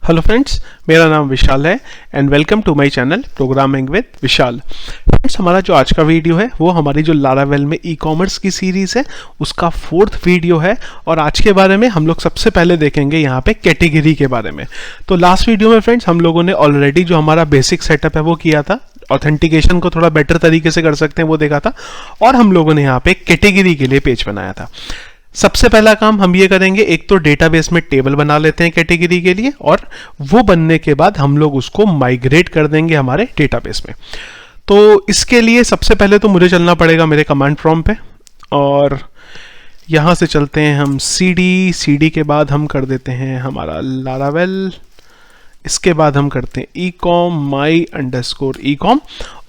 Hello friends, मेरा नाम विशाल है and welcome to my channel programming with Vishal. Friends, हमारा जो आज का वीडियो है वो हमारी जो लारावेल में ई कॉमर्स की सीरीज़ है उसका 4th वीडियो है। और आज के बारे में हम लोग सबसे पहले देखेंगे यहाँ पे कैटेगरी के बारे में। तो लास्ट वीडियो में फ्रेंड्स हम लोगों ने ऑलरेडी जो हमारा बेसिक सेटअप है वो किया था, ऑथेंटिकेशन को थोड़ा बेटर तरीके से कर सकते हैं वो देखा था, और हम लोगों ने यहाँ पे कैटेगरी के लिए पेज बनाया था। सबसे पहला काम हम ये करेंगे, एक तो डेटाबेस में टेबल बना लेते हैं कैटेगरी के लिए, और वो बनने के बाद हम लोग उसको माइग्रेट कर देंगे हमारे डेटाबेस में। तो इसके लिए सबसे पहले तो मुझे चलना पड़ेगा मेरे कमांड प्रॉम्प्ट पे, और यहाँ से चलते हैं हम cd के बाद हम कर देते हैं हमारा लारावेल, इसके बाद हम करते हैं ecom my_ecom,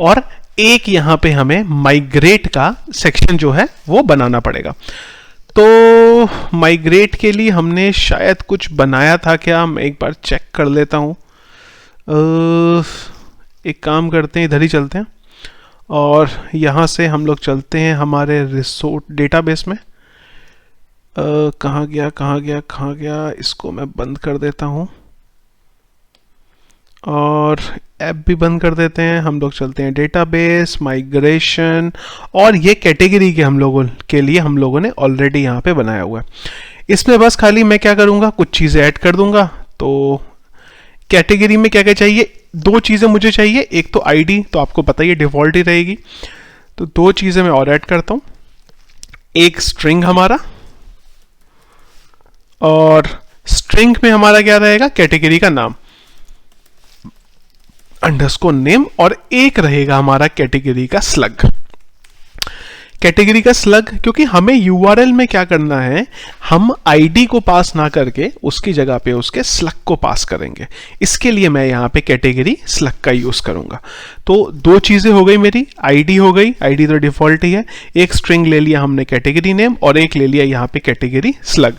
और एक यहाँ पे हमें माइग्रेट का सेक्शन जो है वो बनाना पड़ेगा। तो माइग्रेट के लिए हमने शायद कुछ बनाया था क्या, मैं एक बार चेक कर लेता हूँ। एक काम करते हैं, इधर ही चलते हैं और यहाँ से हम लोग चलते हैं हमारे रिसोर्स डेटाबेस में। कहाँ गया, इसको मैं बंद कर देता हूँ और ऐप भी बंद कर देते हैं। हम लोग चलते हैं डेटाबेस माइग्रेशन, और ये कैटेगरी के हम लोगों के लिए हम लोगों ने ऑलरेडी यहाँ पे बनाया हुआ है। इसमें बस खाली मैं क्या करूँगा, कुछ चीज़ें ऐड कर दूंगा। तो कैटेगरी में क्या क्या चाहिए, दो चीज़ें मुझे चाहिए। एक तो आईडी, तो आपको पता ही है डिफ़ॉल्ट ही रहेगी, तो दो चीज़ें मैं और ऐड करता हूँ। एक स्ट्रिंग हमारा, और स्ट्रिंग में हमारा क्या रहेगा, कैटेगरी का नाम अंडरस्कोर नेम, और एक रहेगा हमारा कैटेगरी का स्लग। कैटेगरी का स्लग, क्योंकि हमें यूआरएल में क्या करना है, हम आईडी को पास ना करके उसकी जगह पे उसके स्लग को पास करेंगे। इसके लिए मैं यहाँ पे कैटेगरी स्लग का यूज करूंगा। तो दो चीजें हो गई मेरी, आईडी हो गई, आईडी तो डिफॉल्ट ही है, एक स्ट्रिंग ले लिया हमने कैटेगरी नेम, और एक ले लिया यहाँ पे कैटेगरी स्लग।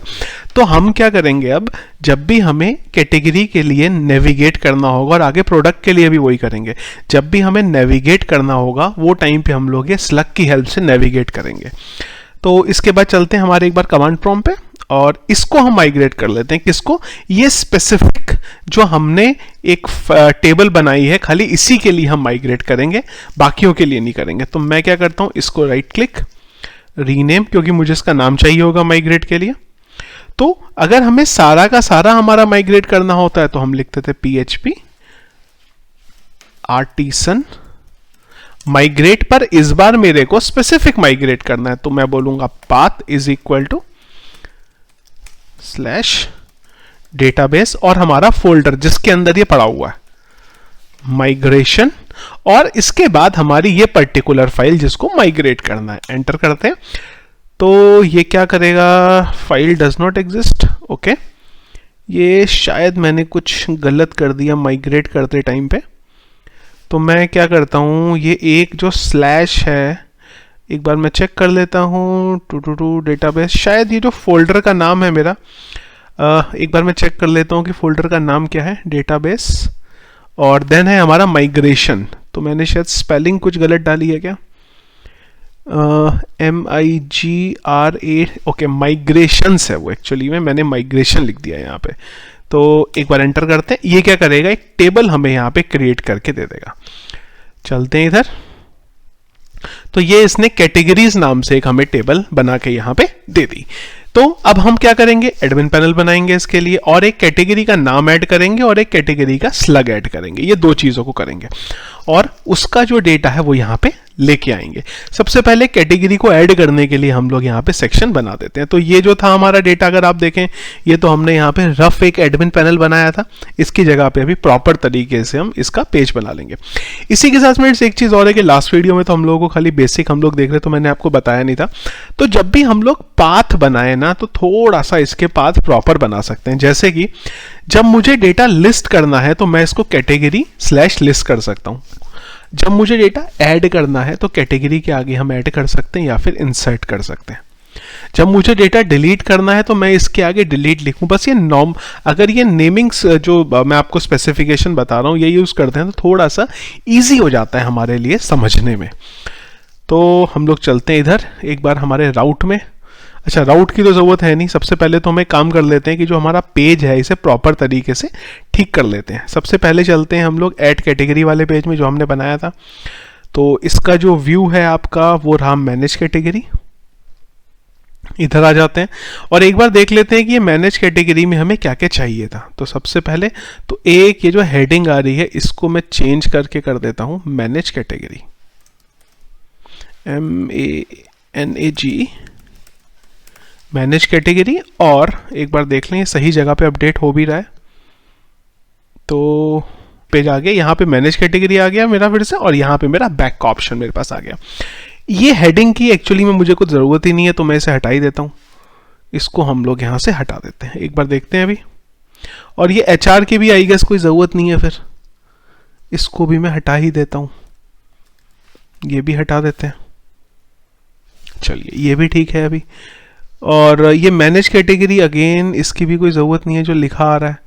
तो हम क्या करेंगे, अब जब भी हमें कैटेगरी के लिए नेविगेट करना होगा, और आगे प्रोडक्ट के लिए भी वही करेंगे, जब भी हमें नेविगेट करना होगा वो टाइम पे हम लोग ये स्लग की हेल्प से नेविगेट करेंगे। तो इसके बाद चलते हैं हमारे एक बार कमांड प्रॉम्प्ट पे, और इसको हम माइग्रेट कर लेते हैं। किसको, ये स्पेसिफिक जो हमने एक टेबल बनाई है खाली इसी के लिए हम माइग्रेट करेंगे, बाकियों के लिए नहीं करेंगे। तो मैं क्या करता हूं, इसको राइट क्लिक रीनेम, क्योंकि मुझे इसका नाम चाहिए होगा माइग्रेट के लिए। तो अगर हमें सारा का सारा हमारा माइग्रेट करना होता है तो हम लिखते थे PHP आर्टिसन माइग्रेट, पर इस बार मेरे को स्पेसिफिक माइग्रेट करना है, तो मैं बोलूंगा path is equal to slash database, और हमारा फोल्डर जिसके अंदर ये पड़ा हुआ है माइग्रेशन, और इसके बाद हमारी ये पर्टिकुलर फाइल जिसको माइग्रेट करना है। एंटर करते हैं तो ये क्या करेगा, file does not exist. Okay, ये शायद मैंने कुछ गलत कर दिया माइग्रेट करते टाइम पे। तो मैं क्या करता हूँ, ये एक जो स्लैश है, एक बार मैं चेक कर लेता हूँ, टू डेटाबेस, शायद ये जो फोल्डर का नाम है मेरा, एक बार मैं चेक कर लेता हूँ कि फोल्डर का नाम क्या है, डेटाबेस, और देन है हमारा माइग्रेशन। तो मैंने शायद स्पेलिंग कुछ गलत डाली है क्या, MIGRA, ओके माइग्रेशंस है वो, एक्चुअली में मैंने माइग्रेशन लिख दिया है यहाँ पे। तो एक बार एंटर करते हैं, ये क्या करेगा, एक टेबल हमें यहाँ पे क्रिएट करके दे देगा। चलते हैं इधर, तो ये इसने कैटेगरीज नाम से एक हमें टेबल बना के यहाँ पे दे दी। तो अब हम क्या करेंगे, एडमिन पैनल बनाएंगे इसके लिए, और एक कैटेगरी का नाम ऐड करेंगे और एक कैटेगरी का स्लग ऐड करेंगे। ये दो चीज़ों को करेंगे और उसका जो डेटा है वो यहाँ पे लेके आएंगे। सबसे पहले कैटेगरी को ऐड करने के लिए हम लोग यहाँ पे सेक्शन बना देते हैं। तो ये जो था हमारा डेटा, अगर आप देखें, ये तो हमने यहाँ पे रफ एक एडमिन पैनल बनाया था, इसकी जगह पे अभी प्रॉपर तरीके से हम इसका पेज बना लेंगे। इसी के साथ में एक चीज़ और है कि लास्ट वीडियो में तो हम लोगों को खाली बेसिक हम लोग देख रहे, तो मैंने आपको बताया नहीं था। तो जब भी हम लोग पाथ बनाए ना, तो थोड़ा सा इसके पाथ प्रॉपर बना सकते हैं। जैसे कि जब मुझे डेटा लिस्ट करना है तो मैं इसको कैटेगरी / लिस्ट कर सकता हूँ। जब मुझे डेटा ऐड करना है तो कैटेगरी के आगे हम ऐड कर सकते हैं या फिर इंसर्ट कर सकते हैं। जब मुझे डेटा डिलीट करना है तो मैं इसके आगे डिलीट लिखूं। बस ये नॉर्म, अगर ये नेमिंग्स जो मैं आपको स्पेसिफिकेशन बता रहा हूँ ये यूज़ करते हैं तो थोड़ा सा ईजी हो जाता है हमारे लिए समझने में। तो हम लोग चलते हैं इधर एक बार हमारे राउट में। अच्छा, राउट की तो ज़रूरत है नहीं। सबसे पहले तो हम एक काम कर लेते हैं कि जो हमारा पेज है इसे प्रॉपर तरीके से ठीक कर लेते हैं। सबसे पहले चलते हैं हम लोग ऐड कैटेगरी वाले पेज में जो हमने बनाया था। तो इसका जो व्यू है आपका वो रहा मैनेज कैटेगरी। इधर आ जाते हैं और एक बार देख लेते हैं कि ये मैनेज कैटेगरी में हमें क्या क्या चाहिए था। तो सबसे पहले तो एक ये जो हेडिंग आ रही है इसको मैं चेंज करके कर देता हूँ manage category, MANAG, manage category. और एक बार देख लें सही जगह पे अपडेट हो भी रहा है। तो पेज आ गया, यहाँ पे मैनेज कैटेगरी आ गया मेरा फिर से, और यहाँ पे मेरा बैक का ऑप्शन मेरे पास आ गया। ये हेडिंग की एक्चुअली में मुझे कुछ ज़रूरत ही नहीं है, तो मैं इसे हटा ही देता हूँ। इसको हम लोग यहाँ से हटा देते हैं। एक बार देखते हैं अभी। और ये HR की भी आई गेस कोई ज़रूरत नहीं है, फिर इसको भी मैं हटा ही देता हूँ। ये भी हटा देते हैं। चलिए, ये भी ठीक है अभी। और ये मैनेज कैटेगरी अगेन इसकी भी कोई ज़रूरत नहीं है जो लिखा आ रहा है।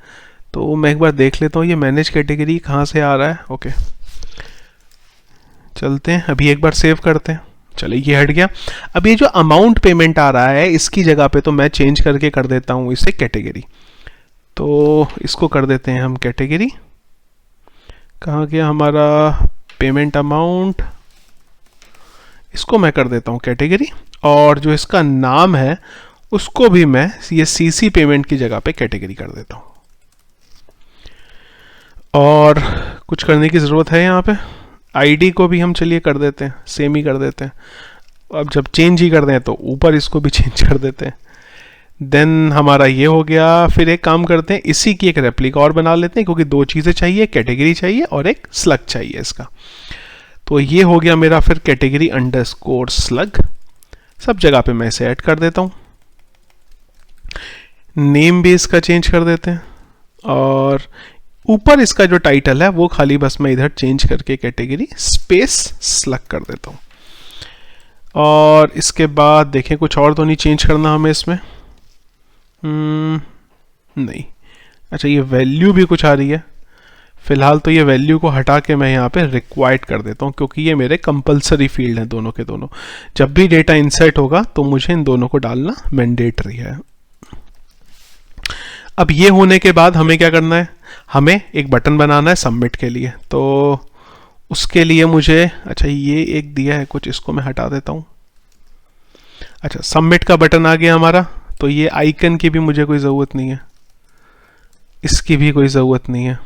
तो मैं एक बार देख लेता हूँ ये मैनेज कैटेगरी कहाँ से आ रहा है। ओके, चलते हैं अभी एक बार सेव करते हैं। चलिए, ये हट गया। अब ये जो अमाउंट पेमेंट आ रहा है इसकी जगह पे तो मैं चेंज करके कर देता हूँ इसे कैटेगरी। तो इसको कर देते हैं हम कैटेगरी। कहाँ गया हमारा पेमेंट अमाउंट, इसको मैं कर देता हूँ कैटेगरी। और जो इसका नाम है उसको भी मैं ये CC पेमेंट की जगह पे कैटेगरी कर देता हूँ। और कुछ करने की ज़रूरत है यहाँ पे। ID को भी हम चलिए कर देते हैं, सेम ही कर देते हैं। अब जब चेंज ही कर दें तो ऊपर इसको भी चेंज कर देते हैं। देन हमारा ये हो गया। फिर एक काम करते हैं, इसी की एक रेप्लिका और बना लेते हैं, क्योंकि दो चीज़ें चाहिए, कैटेगरी चाहिए और एक स्लग चाहिए इसका। तो ये हो गया मेरा फिर कैटेगरी अंडरस्कोर स्लग। सब जगह पे मैं इसे ऐड कर देता हूँ। नेम भी इसका चेंज कर देते हैं। और ऊपर इसका जो टाइटल है वो खाली बस मैं इधर चेंज करके कैटेगरी स्पेस स्लग कर देता हूँ। और इसके बाद देखें कुछ और तो नहीं चेंज करना हमें इसमें। नहीं। अच्छा, ये वैल्यू भी कुछ आ रही है। फिलहाल तो ये वैल्यू को हटा के मैं यहाँ पे रिक्वायर्ड कर देता हूँ, क्योंकि ये मेरे कंपलसरी फील्ड हैं दोनों के दोनों। जब भी डेटा इंसर्ट होगा तो मुझे इन दोनों को डालना मैंडेटरी है। अब ये होने के बाद हमें क्या करना है, हमें एक बटन बनाना है सबमिट के लिए। तो उसके लिए मुझे, अच्छा ये एक दिया है कुछ, इसको मैं हटा देता हूँ। अच्छा, सबमिट का बटन आ गया हमारा। तो ये आइकन की भी मुझे कोई ज़रूरत नहीं है, इसकी भी कोई ज़रूरत नहीं है।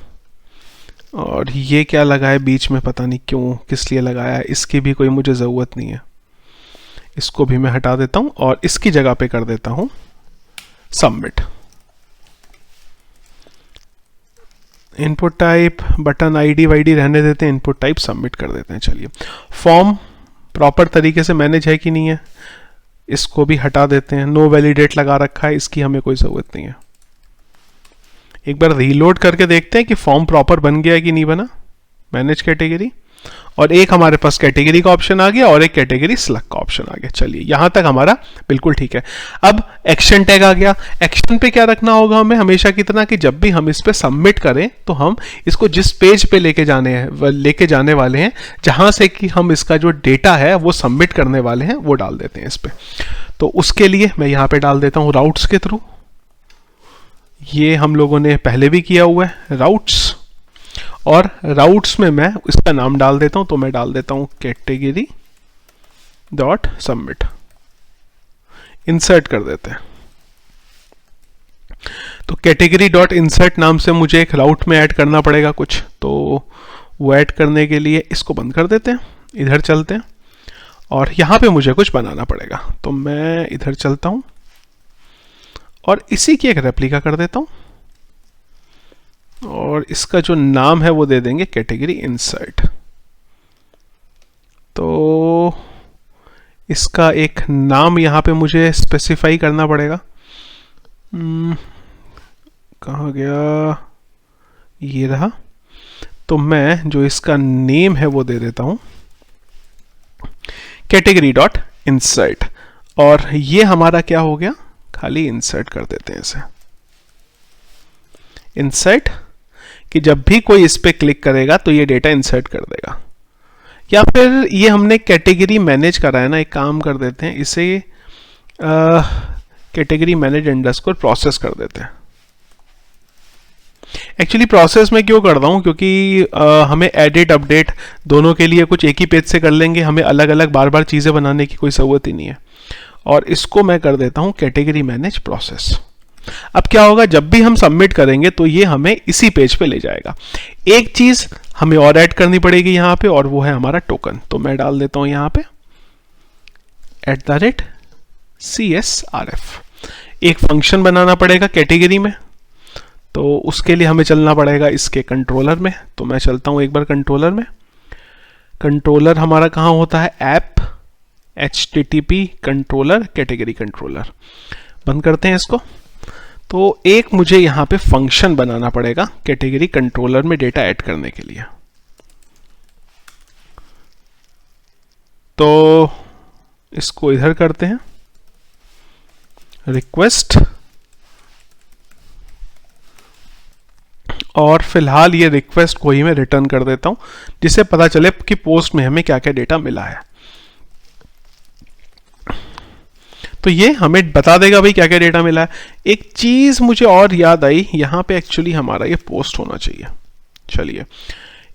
और ये क्या लगा है बीच में, पता नहीं क्यों, किस लिए लगाया है, इसकी भी कोई मुझे ज़रूरत नहीं है। इसको भी मैं हटा देता हूँ और इसकी जगह पे कर देता हूँ submit. Input type button ID वाईडी रहने देते हैं, इनपुट टाइप सबमिट कर देते हैं। चलिए, फॉर्म प्रॉपर तरीके से मैनेज है कि नहीं है, इसको भी हटा देते हैं। नो वैलिडेट लगा रखा है, इसकी हमें कोई ज़रूरत नहीं है। एक बार रीलोड करके देखते हैं कि फॉर्म प्रॉपर बन गया है कि नहीं बना, मैनेज कैटेगरी। और एक हमारे पास कैटेगरी का ऑप्शन आ गया और एक कैटेगरी स्लग का ऑप्शन आ गया। चलिए, यहाँ तक हमारा बिल्कुल ठीक है। अब एक्शन टैग आ गया। एक्शन पे क्या रखना होगा हमें, हमेशा की तरह कि जब भी हम इस पे सबमिट करें तो हम इसको जिस पेज पे लेके जाने वाले हैं, जहाँ से कि हम इसका जो डेटा है वो सबमिट करने वाले हैं, वो डाल देते हैं इस पे। तो उसके लिए मैं यहाँ पे डाल देता हूँ राउट्स के थ्रू। ये हम लोगों ने पहले भी किया हुआ है, राउट्स। और राउट्स में मैं इसका नाम डाल देता हूं। तो मैं डाल देता हूं कैटेगरी डॉट सबमिट, इंसर्ट कर देते हैं। तो कैटेगरी डॉट इंसर्ट नाम से मुझे एक राउट में ऐड करना पड़ेगा कुछ, तो वो ऐड करने के लिए इसको बंद कर देते हैं। इधर चलते हैं और यहाँ पे मुझे कुछ बनाना पड़ेगा। तो मैं इधर चलता हूँ और इसी की एक रेप्लिका कर देता हूँ और इसका जो नाम है वो दे देंगे कैटेगरी इंसर्ट। तो इसका एक नाम यहाँ पे मुझे स्पेसिफाई करना पड़ेगा। कहाँ गया, ये रहा। तो मैं जो इसका नेम है वो दे देता हूँ कैटेगरी डॉट इंसर्ट। और ये हमारा क्या हो गया, खाली इंसर्ट कर देते हैं इसे। इंसर्ट कि जब भी कोई इस पे क्लिक करेगा तो ये डेटा इंसर्ट कर देगा। या फिर ये हमने कैटेगरी मैनेज करा है ना, एक काम कर देते हैं, इसे कैटेगरी मैनेज अंडरस्कोर प्रोसेस कर देते हैं। एक्चुअली प्रोसेस में क्यों करता हूँ, क्योंकि हमें एडिट अपडेट दोनों के लिए कुछ एक ही पेज से कर लेंगे, हमें अलग अलग बार बार चीज़ें बनाने की कोई ज़रूरत ही नहीं है। और इसको मैं कर देता हूँ कैटेगरी मैनेज प्रोसेस। अब क्या होगा, जब भी हम सबमिट करेंगे तो ये हमें इसी पेज पे ले जाएगा। एक चीज़ हमें और ऐड करनी पड़ेगी यहाँ पे, और वो है हमारा टोकन। तो मैं डाल देता हूँ यहाँ पे @CSRF। एक फंक्शन बनाना पड़ेगा कैटेगरी में, तो उसके लिए हमें चलना पड़ेगा इसके कंट्रोलर में। तो मैं चलता हूँ एक बार कंट्रोलर में। कंट्रोलर हमारा कहाँ होता है, app HTTP controller category controller. बंद करते हैं इसको। तो एक मुझे यहाँ पे फंक्शन बनाना पड़ेगा कैटेगरी कंट्रोलर में डेटा ऐड करने के लिए। तो इसको इधर करते हैं, रिक्वेस्ट, और फिलहाल ये रिक्वेस्ट को ही मैं रिटर्न कर देता हूं, जिससे पता चले कि पोस्ट में हमें क्या क्या डेटा मिला है। तो ये हमें बता देगा भाई क्या क्या डेटा मिला है। एक चीज मुझे और याद आई, यहां पे एक्चुअली हमारा ये पोस्ट होना चाहिए। चलिए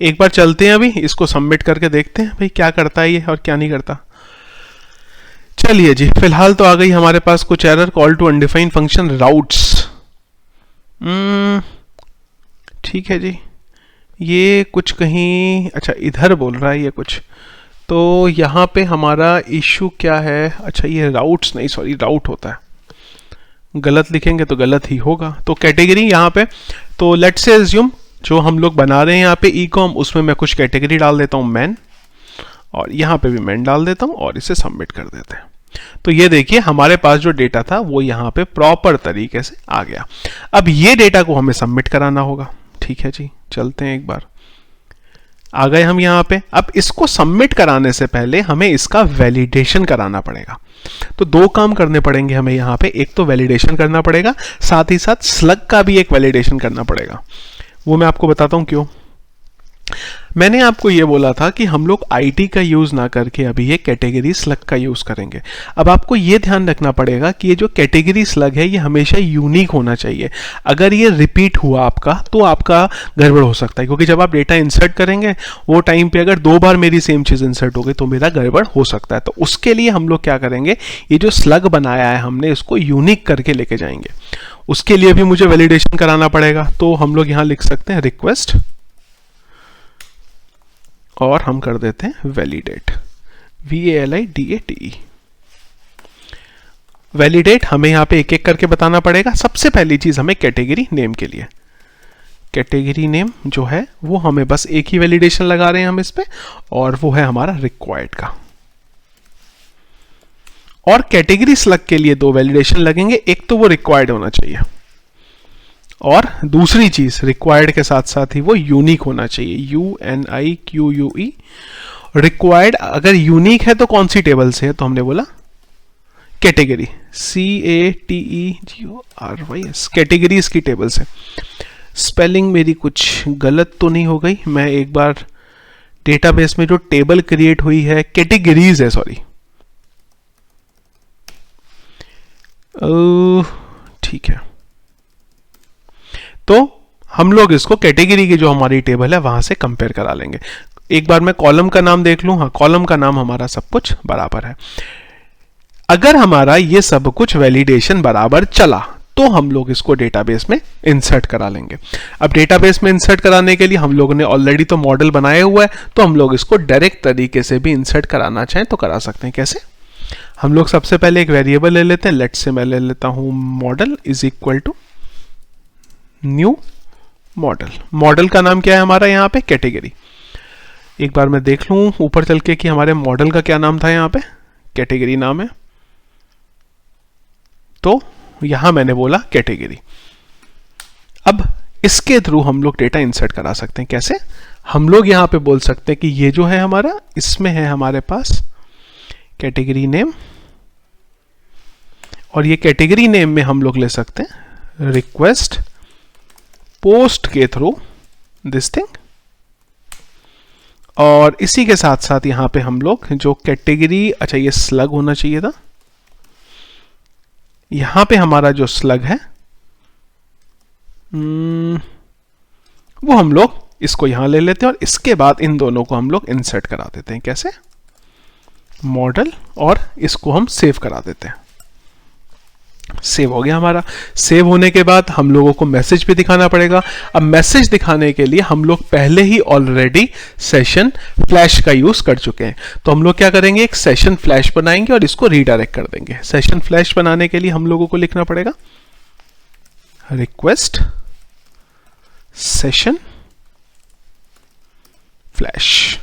एक बार चलते हैं, अभी इसको सबमिट करके देखते हैं भाई क्या करता है ये और क्या नहीं करता। चलिए जी, फिलहाल तो आ गई हमारे पास कुछ error, call to undefined function routes. ठीक है जी, ये कुछ कहीं, अच्छा इधर बोल रहा है ये कुछ। तो यहाँ पे हमारा इशू क्या है, अच्छा ये राउट्स नहीं, सॉरी राउट होता है, गलत लिखेंगे तो गलत ही होगा। तो कैटेगरी यहाँ पे, तो लेट्स से एज्यूम जो हम लोग बना रहे हैं यहाँ पे ई-कॉम, उसमें मैं कुछ कैटेगरी डाल देता हूँ मैन, और यहाँ पे भी मैन डाल देता हूँ, और इसे सबमिट कर देते हैं। तो ये देखिए हमारे पास जो डेटा था वो यहाँ पे प्रॉपर तरीके से आ गया। अब ये डेटा को हमें सबमिट कराना होगा। ठीक है जी, चलते हैं एक बार, आ गए हम यहाँ पे। अब इसको सबमिट कराने से पहले हमें इसका वैलिडेशन कराना पड़ेगा। तो दो काम करने पड़ेंगे हमें यहाँ पे, एक तो वैलिडेशन करना पड़ेगा, साथ ही साथ स्लग का भी एक वैलिडेशन करना पड़ेगा। वो मैं आपको बताता हूँ क्यों। मैंने आपको ये बोला था कि हम लोग आईटी का यूज ना करके अभी ये कैटेगरी स्लग का यूज करेंगे। अब आपको ये ध्यान रखना पड़ेगा कि ये जो कैटेगरी स्लग है ये हमेशा यूनिक होना चाहिए। अगर ये रिपीट हुआ आपका तो आपका गड़बड़ हो सकता है, क्योंकि जब आप डेटा इंसर्ट करेंगे वो टाइम पे अगर 2 बार मेरी सेम चीज इंसर्ट हो गई तो मेरा गड़बड़ हो सकता है। तो उसके लिए हम लोग क्या करेंगे, ये जो स्लग बनाया है हमने इसको यूनिक करके लेके जाएंगे। उसके लिए भी मुझे वैलिडेशन कराना पड़ेगा। तो हम लोग यहाँ लिख सकते हैं रिक्वेस्ट, और हम कर देते हैं वैलिडेट, VALIDATE। वैलिडेट हमें यहाँ पे एक एक करके बताना पड़ेगा। सबसे पहली चीज हमें कैटेगरी नेम के लिए, कैटेगरी नेम जो है वो हमें बस एक ही वैलिडेशन लगा रहे हैं हम इस पे, और वो है हमारा रिक्वायर्ड का। और कैटेगरी स्लग के लिए 2 वैलिडेशन लगेंगे, एक तो वो रिक्वायर्ड होना चाहिए, और दूसरी चीज रिक्वायर्ड के साथ साथ ही वो यूनिक होना चाहिए, UNIQUE। रिक्वायर्ड अगर यूनिक है तो कौन सी टेबल से है, तो हमने बोला कैटेगरी, CATEGORYS, कैटेगरीज की टेबल से। स्पेलिंग मेरी कुछ गलत तो नहीं हो गई, मैं एक बार डेटाबेस में जो टेबल क्रिएट हुई है, कैटेगरीज है, सॉरी, ठीक है। तो हम लोग इसको कैटेगरी की जो हमारी टेबल है वहां से कंपेयर करा लेंगे। एक बार मैं कॉलम का नाम देख लूं, हाँ कॉलम का नाम हमारा सब कुछ बराबर है। अगर हमारा ये सब कुछ वैलिडेशन बराबर चला तो हम लोग इसको डेटाबेस में इंसर्ट करा लेंगे। अब डेटाबेस में इंसर्ट कराने के लिए हम लोगों ने ऑलरेडी तो मॉडल बनाया हुआ है, तो हम लोग इसको डायरेक्ट तरीके से भी इंसर्ट कराना चाहें तो करा सकते हैं। कैसे, हम लोग सबसे पहले एक वेरिएबल ले लेते हैं, लेट्स से मैं ले लेता हूं model is equal to new model. Model का नाम क्या है हमारा यहाँ पे, कैटेगरी। एक बार मैं देख लूं ऊपर चल के कि हमारे मॉडल का क्या नाम था, यहाँ पे कैटेगरी नाम है, तो यहां मैंने बोला कैटेगरी। अब इसके थ्रू हम लोग डेटा इंसर्ट करा सकते हैं। कैसे, हम लोग यहां पे बोल सकते हैं कि ये जो है हमारा, इसमें है हमारे पास कैटेगरी नेम, और ये कैटेगरी नेम में हम लोग ले सकते हैं रिक्वेस्ट पोस्ट के थ्रू दिस थिंग, और इसी के साथ साथ यहां पे हम लोग जो कैटेगरी, अच्छा ये स्लग होना चाहिए था, यहां पे हमारा जो स्लग है वो हम लोग इसको यहां ले लेते हैं और इसके बाद इन दोनों को हम लोग इंसर्ट करा देते हैं। कैसे? मॉडल, और इसको हम सेव करा देते हैं। सेव हो गया हमारा। सेव होने के बाद हम लोगों को मैसेज भी दिखाना पड़ेगा। अब मैसेज दिखाने के लिए हम लोग पहले ही ऑलरेडी सेशन फ्लैश का यूज कर चुके हैं, तो हम लोग क्या करेंगे, एक सेशन फ्लैश बनाएंगे और इसको रीडायरेक्ट कर देंगे। सेशन फ्लैश बनाने के लिए हम लोगों को लिखना पड़ेगा request session flash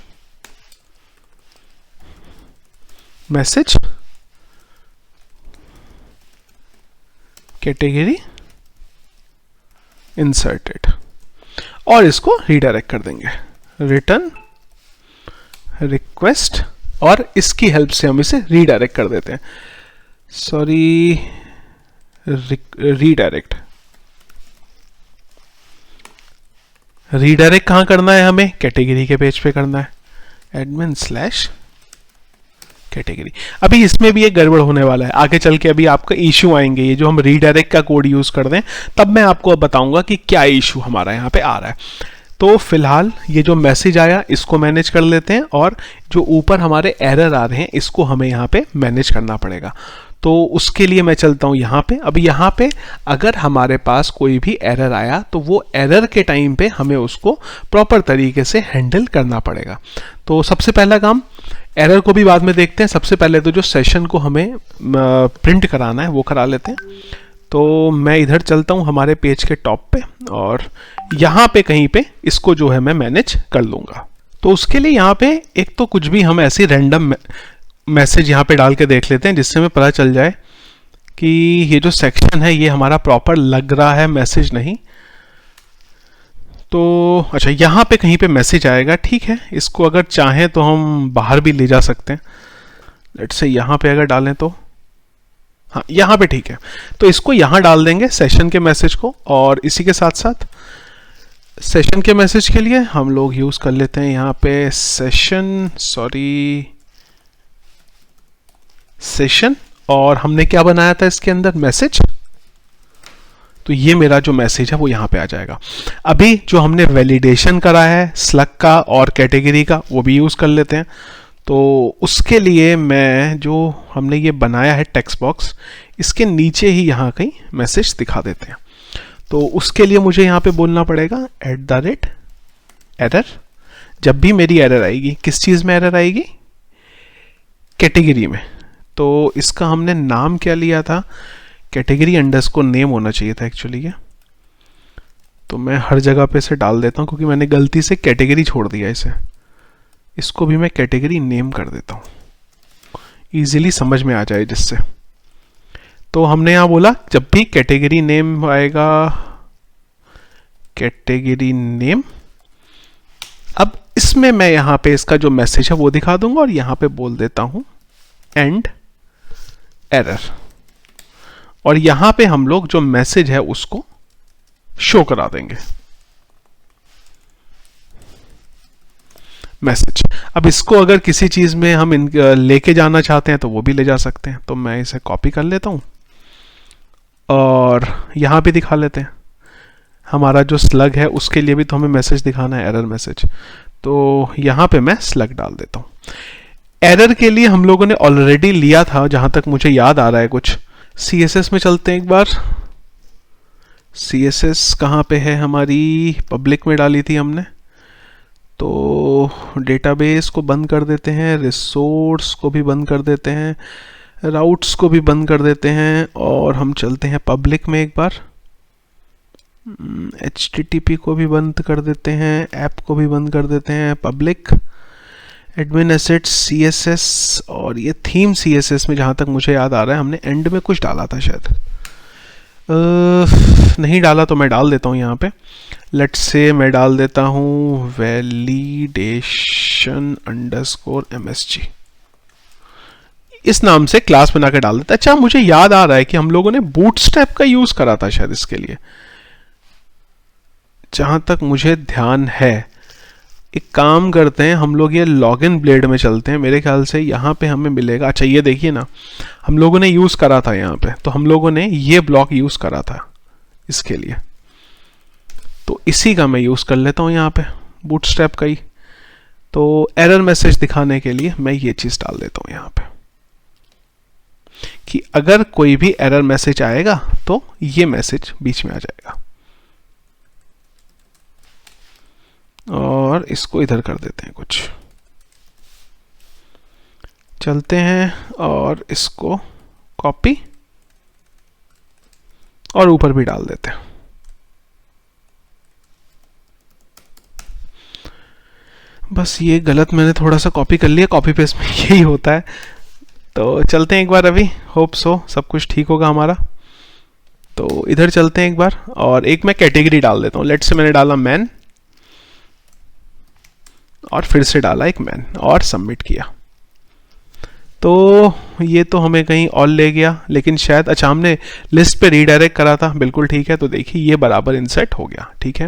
message category inserted, और इसको रीडायरेक्ट कर देंगे रिटर्न रिक्वेस्ट, और इसकी हेल्प से हम इसे रीडायरेक्ट कर देते हैं। सॉरी, रीडायरेक्ट रीडायरेक्ट कहां करना है हमें? कैटेगरी के पेज पे करना है, एडमिन स्लैश कैटेगरी। अभी इसमें भी एक गड़बड़ होने वाला है, आगे चल के अभी आपका इशू आएंगे। ये जो हम रीडायरेक्ट का कोड यूज कर दें तब मैं आपको बताऊंगा कि क्या इशू हमारा यहाँ पे आ रहा है। तो फिलहाल ये जो मैसेज आया इसको मैनेज कर लेते हैं, और जो ऊपर हमारे एरर आ रहे हैं इसको हमें यहाँ पे मैनेज करना पड़ेगा। तो उसके लिए मैं चलता हूँ यहाँ पे। अब यहाँ पे अगर हमारे पास कोई भी एरर आया तो वो एरर के टाइम पे हमें उसको प्रॉपर तरीके से हैंडल करना पड़ेगा। तो सबसे पहला काम, एरर को भी बाद में देखते हैं, सबसे पहले तो जो सेशन को हमें प्रिंट कराना है वो करा लेते हैं। तो मैं इधर चलता हूँ हमारे पेज के टॉप पे, और यहाँ पे कहीं पे इसको जो है मैं मैनेज कर लूँगा। तो उसके लिए यहाँ पे एक तो कुछ भी हम ऐसी रैंडम मैसेज यहाँ पे डाल के देख लेते हैं, जिससे हमें पता चल जाए कि ये जो सेक्शन है ये हमारा प्रॉपर लग रहा है, मैसेज नहीं। तो अच्छा, यहाँ पे कहीं पे मैसेज आएगा, ठीक है। इसको अगर चाहें तो हम बाहर भी ले जा सकते हैं। लेट्स से यहाँ पे अगर डालें तो, हाँ यहाँ पे ठीक है। तो इसको यहाँ डाल देंगे सेशन के मैसेज को, और इसी के साथ साथ सेशन के मैसेज के लिए हम लोग यूज कर लेते हैं यहाँ पे सेशन, सॉरी सेशन, और हमने क्या बनाया था इसके अंदर, मैसेज। तो ये मेरा जो मैसेज है वो यहाँ पे आ जाएगा। अभी जो हमने वैलिडेशन करा है स्लग का और कैटेगरी का वो भी यूज कर लेते हैं। तो उसके लिए मैं जो हमने ये बनाया है टेक्स्ट बॉक्स, इसके नीचे ही यहाँ कहीं मैसेज दिखा देते हैं। तो उसके लिए मुझे यहाँ पे बोलना पड़ेगा @error। जब भी मेरी एरर आएगी, किस चीज में एरर आएगी, कैटेगरी में। तो इसका हमने नाम क्या लिया था, कैटेगरी अंडरस्कोर नेम होना चाहिए था एक्चुअली ये। तो मैं हर जगह पे इसे डाल देता हूँ क्योंकि मैंने गलती से कैटेगरी छोड़ दिया इसे। इसको भी मैं कैटेगरी नेम कर देता हूँ, इजीली समझ में आ जाए जिससे। तो हमने यहाँ बोला जब भी कैटेगरी नेम आएगा, कैटेगरी नेम। अब इसमें मैं यहाँ पे इसका जो मैसेज है वो दिखा दूंगा, और यहाँ पे बोल देता हूँ एंड एरर, और यहां पे हम लोग जो मैसेज है उसको शो करा देंगे मैसेज। अब इसको अगर किसी चीज में हम लेके जाना चाहते हैं तो वो भी ले जा सकते हैं। तो मैं इसे कॉपी कर लेता हूं और यहां पे दिखा लेते हैं। हमारा जो स्लग है उसके लिए भी तो हमें मैसेज दिखाना है, एरर मैसेज। तो यहां पे मैं स्लग डाल देता हूं। एरर के लिए हम लोगों ने ऑलरेडी लिया था, जहां तक मुझे याद आ रहा है कुछ। CSS में चलते हैं एक बार। CSS कहाँ पे है हमारी, पब्लिक में डाली थी हमने। तो डेटाबेस को बंद कर देते हैं, रिसोर्स को भी बंद कर देते हैं, राउट्स को भी बंद कर देते हैं, और हम चलते हैं पब्लिक में एक बार। HTTP को भी बंद कर देते हैं, ऐप को भी बंद कर देते हैं, पब्लिक एडमिन एसेट्स CSS, और ये थीम CSS में जहाँ तक मुझे याद आ रहा है हमने एंड में कुछ डाला था शायद। नहीं डाला तो मैं डाल देता हूँ यहाँ पे। लेट्स से मैं डाल देता हूँ validation_msg, इस नाम से क्लास बना के डाल देता है। अच्छा, मुझे याद आ रहा है कि हम लोगों ने बूटस्ट्रैप का यूज करा था शायद इसके लिए, जहां तक मुझे ध्यान है। एक काम करते हैं, हम लोग ये लॉगिन ब्लेड में चलते हैं। मेरे ख्याल से यहाँ पे हमें मिलेगा, अच्छा ये देखिए ना, हम लोगों ने यूज़ करा था यहाँ पे, तो हम लोगों ने ये ब्लॉक यूज़ करा था इसके लिए, तो इसी का मैं यूज़ कर लेता हूँ यहाँ पे, बूटस्ट्रैप का ही। तो एरर मैसेज दिखाने के लिए मैं ये चीज़ डाल देता हूँ यहाँ पे कि अगर कोई भी एरर मैसेज आएगा तो ये मैसेज बीच में आ जाएगा। और इसको इधर कर देते हैं, कुछ चलते हैं और इसको कॉपी और ऊपर भी डाल देते हैं। बस ये गलत मैंने थोड़ा सा कॉपी कर लिया, कॉपी पेस्ट में यही होता है। तो चलते हैं एक बार, अभी होप सो सब कुछ ठीक होगा हमारा। तो इधर चलते हैं एक बार और एक मैं कैटेगरी डाल देता हूँ। लेट से मैंने डाला मैन और फिर से डाला एक मैन और सबमिट किया। तो ये तो हमें कहीं और ले गया, लेकिन शायद अच्छा हमने लिस्ट पे रीडायरेक्ट करा था, बिल्कुल ठीक है। तो देखिए ये बराबर इंसर्ट हो गया, ठीक है।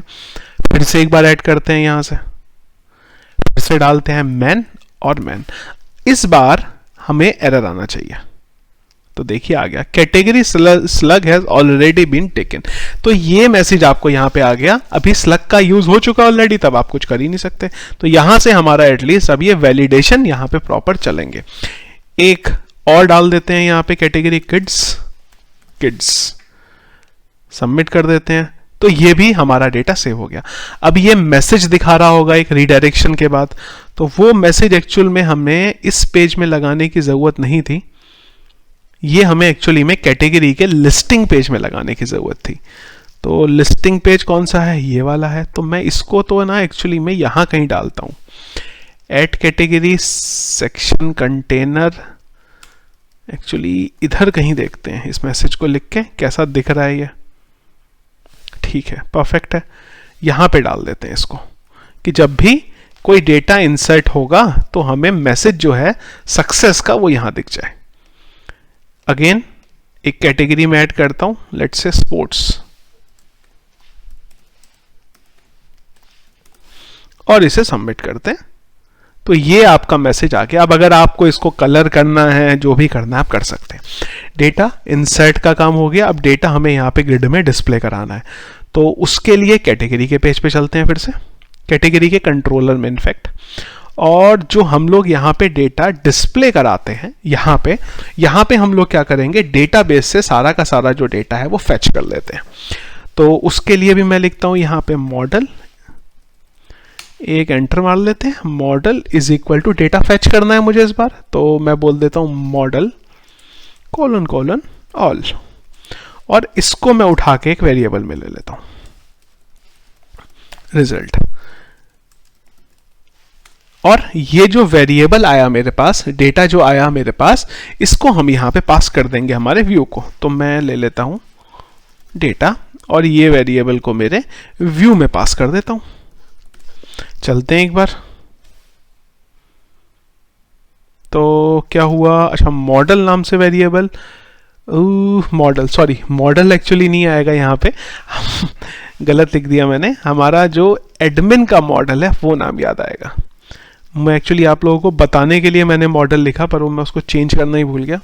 फिर से एक बार ऐड करते हैं, यहाँ से फिर से डालते हैं मैन और मैन। इस बार हमें एरर आना चाहिए, तो देखिए आ गया, category slug has already been taken. तो ये मैसेज आपको यहाँ पे आ गया, अभी स्लग का यूज हो चुका ऑलरेडी, तब आप कुछ कर ही नहीं सकते। तो यहां से हमारा एटलीस्ट अब ये वैलिडेशन यहाँ पे प्रॉपर चलेंगे। एक और डाल देते हैं यहाँ पे कैटेगरी किड्स, सबमिट कर देते हैं। तो ये भी हमारा डेटा सेव हो गया। अब ये मैसेज दिखा रहा होगा एक रीडायरेक्शन के बाद, तो वो मैसेज एक्चुअल में हमें इस पेज में लगाने की जरूरत नहीं थी, ये हमें एक्चुअली में कैटेगरी के लिस्टिंग पेज में लगाने की जरूरत थी। तो लिस्टिंग पेज कौन सा है, ये वाला है। तो मैं इसको तो ना एक्चुअली में यहाँ कहीं डालता हूँ, at category section container, actually इधर कहीं देखते हैं, इस मैसेज को लिख के कैसा दिख रहा है ये, ठीक है, परफेक्ट है। यहाँ पे डाल देते हैं इसको कि जब भी कोई डेटा इंसर्ट होगा तो हमें मैसेज जो है सक्सेस का वो यहाँ दिख जाए। अगेन एक कैटेगरी में ऐड करता हूं, लेट्स से स्पोर्ट्स, और इसे सबमिट करते हैं। तो ये आपका मैसेज आ गया। अब अगर आपको इसको कलर करना है, जो भी करना है आप कर सकते हैं। डेटा इंसर्ट का काम हो गया। अब डेटा हमें यहाँ पे ग्रिड में डिस्प्ले कराना है, तो उसके लिए कैटेगरी के पेज पे चलते हैं, फिर से कैटेगरी के कंट्रोलर में इनफैक्ट, और जो हम लोग यहाँ पे डेटा डिस्प्ले कराते हैं, यहाँ पे हम लोग क्या करेंगे, डेटाबेस से सारा का सारा जो डेटा है वो फेच कर लेते हैं। तो उसके लिए भी मैं लिखता हूँ यहाँ पे मॉडल, एक एंटर मार लेते हैं, model is equal to data fetch करना है मुझे इस बार, तो मैं बोल देता हूँ मॉडल : ऑल, और इसको मैं उठा के एक वेरिएबल में ले लेता हूँ रिजल्ट। और ये जो वेरिएबल आया मेरे पास, डेटा जो आया मेरे पास, इसको हम यहाँ पे पास कर देंगे हमारे व्यू को। तो मैं ले लेता हूँ डेटा और ये वेरिएबल को मेरे व्यू में पास कर देता हूँ। चलते हैं एक बार, तो क्या हुआ, अच्छा मॉडल नाम से वेरिएबल, मॉडल एक्चुअली नहीं आएगा यहाँ पे गलत लिख दिया मैंने, हमारा जो एडमिन का मॉडल है वो नाम याद आएगा। मैं एक्चुअली आप लोगों को बताने के लिए मैंने मॉडल लिखा, पर वो मैं उसको चेंज करना ही भूल गया।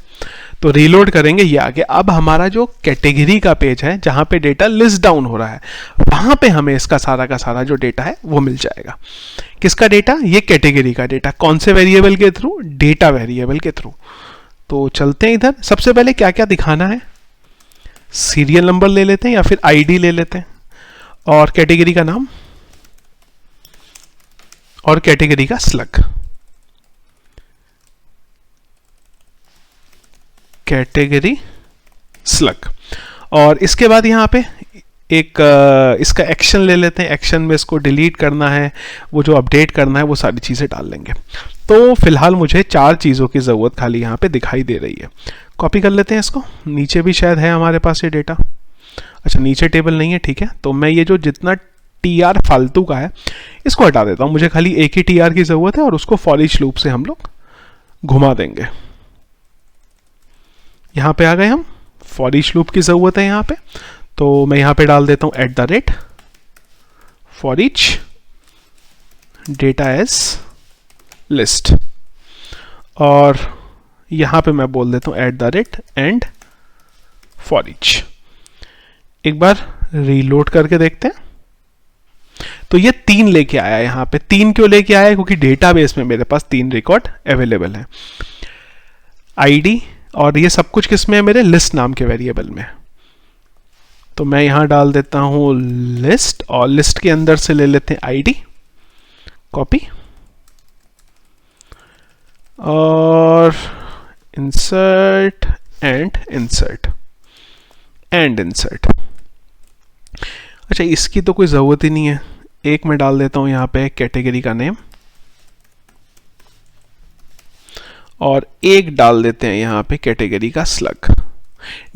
तो रीलोड करेंगे, ये आगे अब हमारा जो कैटेगरी का पेज है जहाँ पे डेटा लिस्ट डाउन हो रहा है, वहाँ पे हमें इसका सारा का सारा जो डेटा है वो मिल जाएगा। किसका डेटा, ये कैटेगरी का डेटा, कौन से वेरिएबल के थ्रू, डेटा वेरिएबल के थ्रू। तो चलते हैं इधर, सबसे पहले क्या क्या दिखाना है, सीरियल नंबर ले लेते हैं या फिर आईडी ले लेते हैं, और कैटेगरी का नाम, और कैटेगरी का स्लग, कैटेगरी स्लग। और इसके बाद यहाँ पे एक इसका एक्शन ले लेते हैं, एक्शन में इसको डिलीट करना है, वो जो अपडेट करना है वो सारी चीज़ें डाल लेंगे। तो फिलहाल मुझे 4 चीज़ों की ज़रूरत खाली यहाँ पे दिखाई दे रही है। कॉपी कर लेते हैं इसको, नीचे भी शायद है हमारे पास ये डेटा, अच्छा नीचे टेबल नहीं है, ठीक है। तो मैं ये जो जितना TR फालतू का है इसको हटा देता हूँ, मुझे खाली एक ही TR की ज़रूरत है, और उसको फॉर ईच लूप से हम लोग घुमा देंगे। यहाँ पे आ गए हम, फॉर ईच लूप की ज़रूरत है यहाँ पे, तो मैं यहाँ पे डाल देता हूँ @ for each data as list, और यहां पे मैं बोल देता हूं @ एंड फॉर ईच। एक बार रीलोड करके देखते हैं, तो ये 3 लेके आया है। यहां पे 3 क्यों लेके आया है? क्योंकि डेटाबेस में मेरे पास 3 रिकॉर्ड अवेलेबल है, आईडी, और ये सब कुछ किस में है? मेरे लिस्ट नाम के वेरिएबल में। तो मैं यहां डाल देता हूं लिस्ट, और लिस्ट के अंदर से ले लेते हैं आईडी, कॉपी, और insert and insert and insert. अच्छा, इसकी तो कोई ज़रूरत ही नहीं है। एक मैं डाल देता हूं यहां पे कैटेगरी का नेम, और एक डाल देते हैं यहां पे कैटेगरी का स्लग।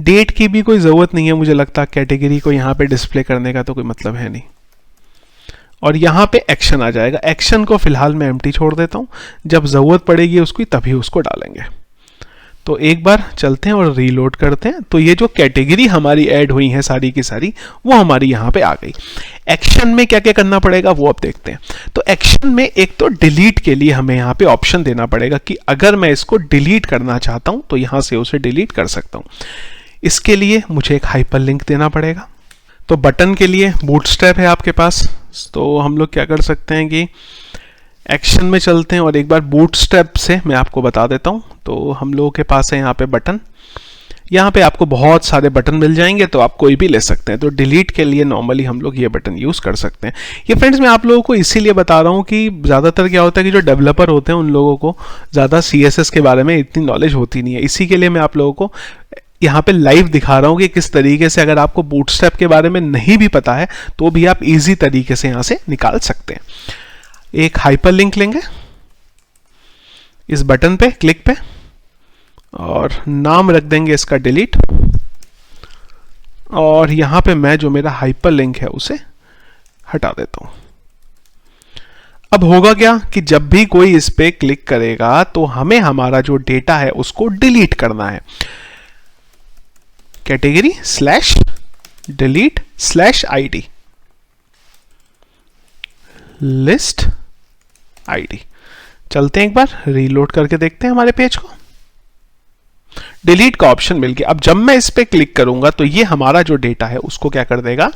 डेट की भी कोई ज़रूरत नहीं है मुझे लगता, कैटेगरी को यहां पे डिस्प्ले करने का तो कोई मतलब है नहीं। और यहां पे एक्शन आ जाएगा। एक्शन को फिलहाल मैं एम्प्टी छोड़ देता हूं, जब ज़रूरत पड़ेगी उसकी तभी उसको डालेंगे। तो एक बार चलते हैं और रीलोड करते हैं। तो ये जो कैटेगरी हमारी ऐड हुई है सारी की सारी, वो हमारी यहाँ पे आ गई। एक्शन में क्या क्या करना पड़ेगा वो अब देखते हैं। तो एक्शन में एक तो डिलीट के लिए हमें यहाँ पे ऑप्शन देना पड़ेगा कि अगर मैं इसको डिलीट करना चाहता हूँ तो यहाँ से उसे डिलीट कर सकता हूँ। इसके लिए मुझे एक हाइपरलिंक देना पड़ेगा। तो बटन के लिए बूटस्ट्रैप है आपके पास, तो हम लोग क्या कर सकते हैं कि एक्शन में चलते हैं और एक बार बूटस्ट्रैप से मैं आपको बता देता हूं। तो हम लोगों के पास है यहाँ पे बटन, यहाँ पे आपको बहुत सारे बटन मिल जाएंगे, तो आप कोई भी ले सकते हैं। तो डिलीट के लिए नॉर्मली हम लोग ये बटन यूज़ कर सकते हैं। ये फ्रेंड्स मैं आप लोगों को इसीलिए बता रहा हूँ कि ज़्यादातर क्या होता है कि जो डेवलपर होते हैं उन लोगों को ज़्यादा CSS के बारे में इतनी नॉलेज होती नहीं है। इसी के लिए मैं आप लोगों को यहाँ पे लाइव दिखा रहा हूँ कि किस तरीके से अगर आपको बूटस्ट्रैप के बारे में नहीं भी पता है तो भी आप ईजी तरीके से यहाँ से निकाल सकते हैं। एक हाइपरलिंक लेंगे इस बटन पे क्लिक पे, और नाम रख देंगे इसका डिलीट, और यहां पे मैं जो मेरा हाइपरलिंक है उसे हटा देता हूं। अब होगा क्या कि जब भी कोई इस पे क्लिक करेगा तो हमें हमारा जो डेटा है उसको डिलीट करना है। Category /delete/id list ID. चलते हैं एक बार रीलोड करके देखते हैं हमारे पेज को। डिलीट का ऑप्शन मिल गया। अब जब मैं इस पे क्लिक करूंगा तो ये हमारा जो डेटा है उसको क्या कर देगा?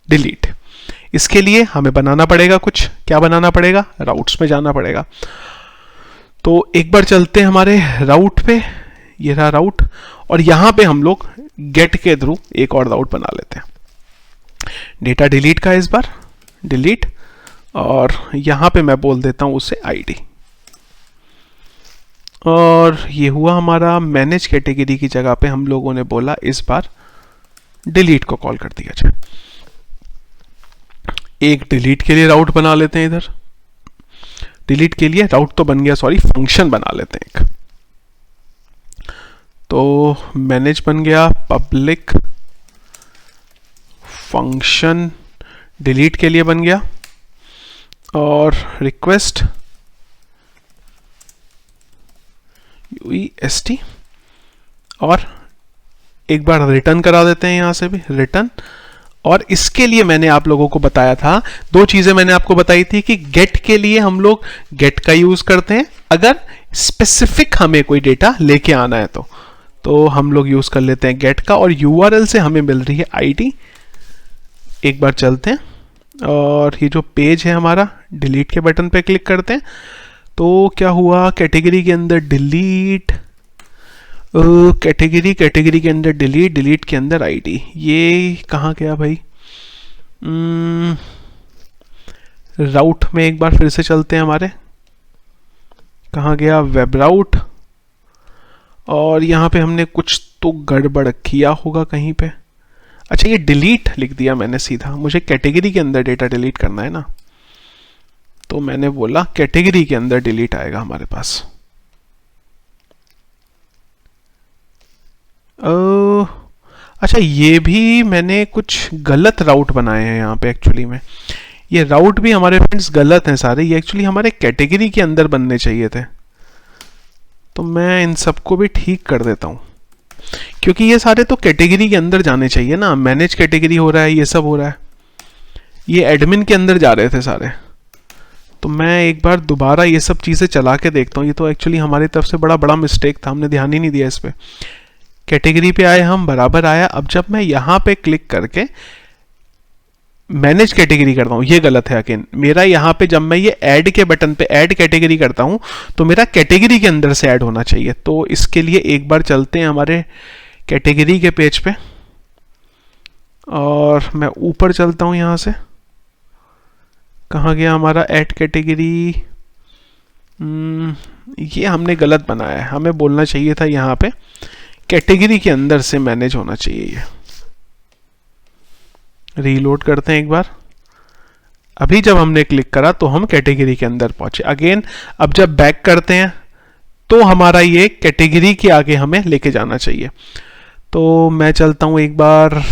डिलीट। इसके लिए हमें बनाना पड़ेगा कुछ। क्या बनाना पड़ेगा? राउट्स में जाना पड़ेगा। तो एक बार चलते हैं हमारे राउट पे, ये रहा राउट, और यहां पे हम लोग गेट के थ्रू एक और राउट बना लेते हैं। डेटा डिलीट का इस बार डिलीट, और यहां पे मैं बोल देता हूं उसे आईडी, और ये हुआ हमारा मैनेज कैटेगरी की जगह पे हम लोगों ने बोला इस बार डिलीट को कॉल कर दिया जाए। एक डिलीट के लिए राउट बना लेते हैं। इधर डिलीट के लिए राउट तो बन गया, सॉरी फंक्शन बना लेते हैं एक। तो मैनेज बन गया, पब्लिक फंक्शन डिलीट के लिए बन गया, और रिक्वेस्ट UEST, और एक बार रिटर्न करा देते हैं यहां से भी रिटर्न। और इसके लिए मैंने आप लोगों को बताया था, दो चीजें मैंने आपको बताई थी कि गेट के लिए हम लोग गेट का यूज करते हैं, अगर स्पेसिफिक हमें कोई डेटा लेके आना है तो हम लोग यूज कर लेते हैं गेट का, और URL से हमें मिल रही है आईडी। एक बार चलते हैं और ये जो पेज है हमारा, डिलीट के बटन पे क्लिक करते हैं। तो क्या हुआ? कैटेगरी के अंदर डिलीट, कैटेगरी के अंदर डिलीट, डिलीट के अंदर आईडी। ये कहाँ गया भाई? राउट में एक बार फिर से चलते हैं हमारे, कहाँ गया? वेब राउट, और यहाँ पे हमने कुछ तो गड़बड़ किया होगा कहीं पे। अच्छा, ये डिलीट लिख दिया मैंने सीधा, मुझे कैटेगरी के अंदर डेटा डिलीट करना है ना, तो मैंने बोला कैटेगरी के अंदर डिलीट आएगा हमारे पास। अच्छा, ये भी मैंने कुछ गलत राउट बनाए हैं यहाँ पे। एक्चुअली में ये राउट भी हमारे फ्रेंड्स गलत हैं सारे, ये एक्चुअली हमारे कैटेगरी के अंदर बनने चाहिए थे। तो मैं इन सबको भी ठीक कर देता हूँ, क्योंकि ये सारे तो कैटेगरी के अंदर जाने चाहिए ना। मैनेज कैटेगरी हो रहा है, ये सब हो रहा है, ये एडमिन के अंदर जा रहे थे सारे। तो मैं एक बार दोबारा ये सब चीज़ें चला के देखता हूँ। ये तो एक्चुअली हमारी तरफ से बड़ा बड़ा मिस्टेक था, हमने ध्यान ही नहीं दिया इस पर। कैटेगरी पे आए हम, बराबर आया। अब जब मैं यहाँ पे क्लिक करके मैनेज कैटेगरी करता हूँ, ये गलत है अगेन मेरा। यहाँ पे जब मैं ये ऐड के बटन पे ऐड कैटेगरी करता हूँ तो मेरा कैटेगरी के अंदर से ऐड होना चाहिए। तो इसके लिए एक बार चलते हैं हमारे कैटेगरी के पेज पे और मैं ऊपर चलता हूँ। यहाँ से कहाँ गया हमारा ऐड कैटेगरी? ये हमने गलत बनाया है, हमें बोलना चाहिए था यहाँ पे कैटेगरी के अंदर से मैनेज होना चाहिए। ये रीलोड करते हैं एक बार। अभी जब हमने क्लिक करा तो हम कैटेगरी के अंदर पहुंचे। अगेन अब जब बैक करते हैं तो हमारा ये कैटेगरी के आगे हमें लेके जाना चाहिए। तो मैं चलता हूं एक बार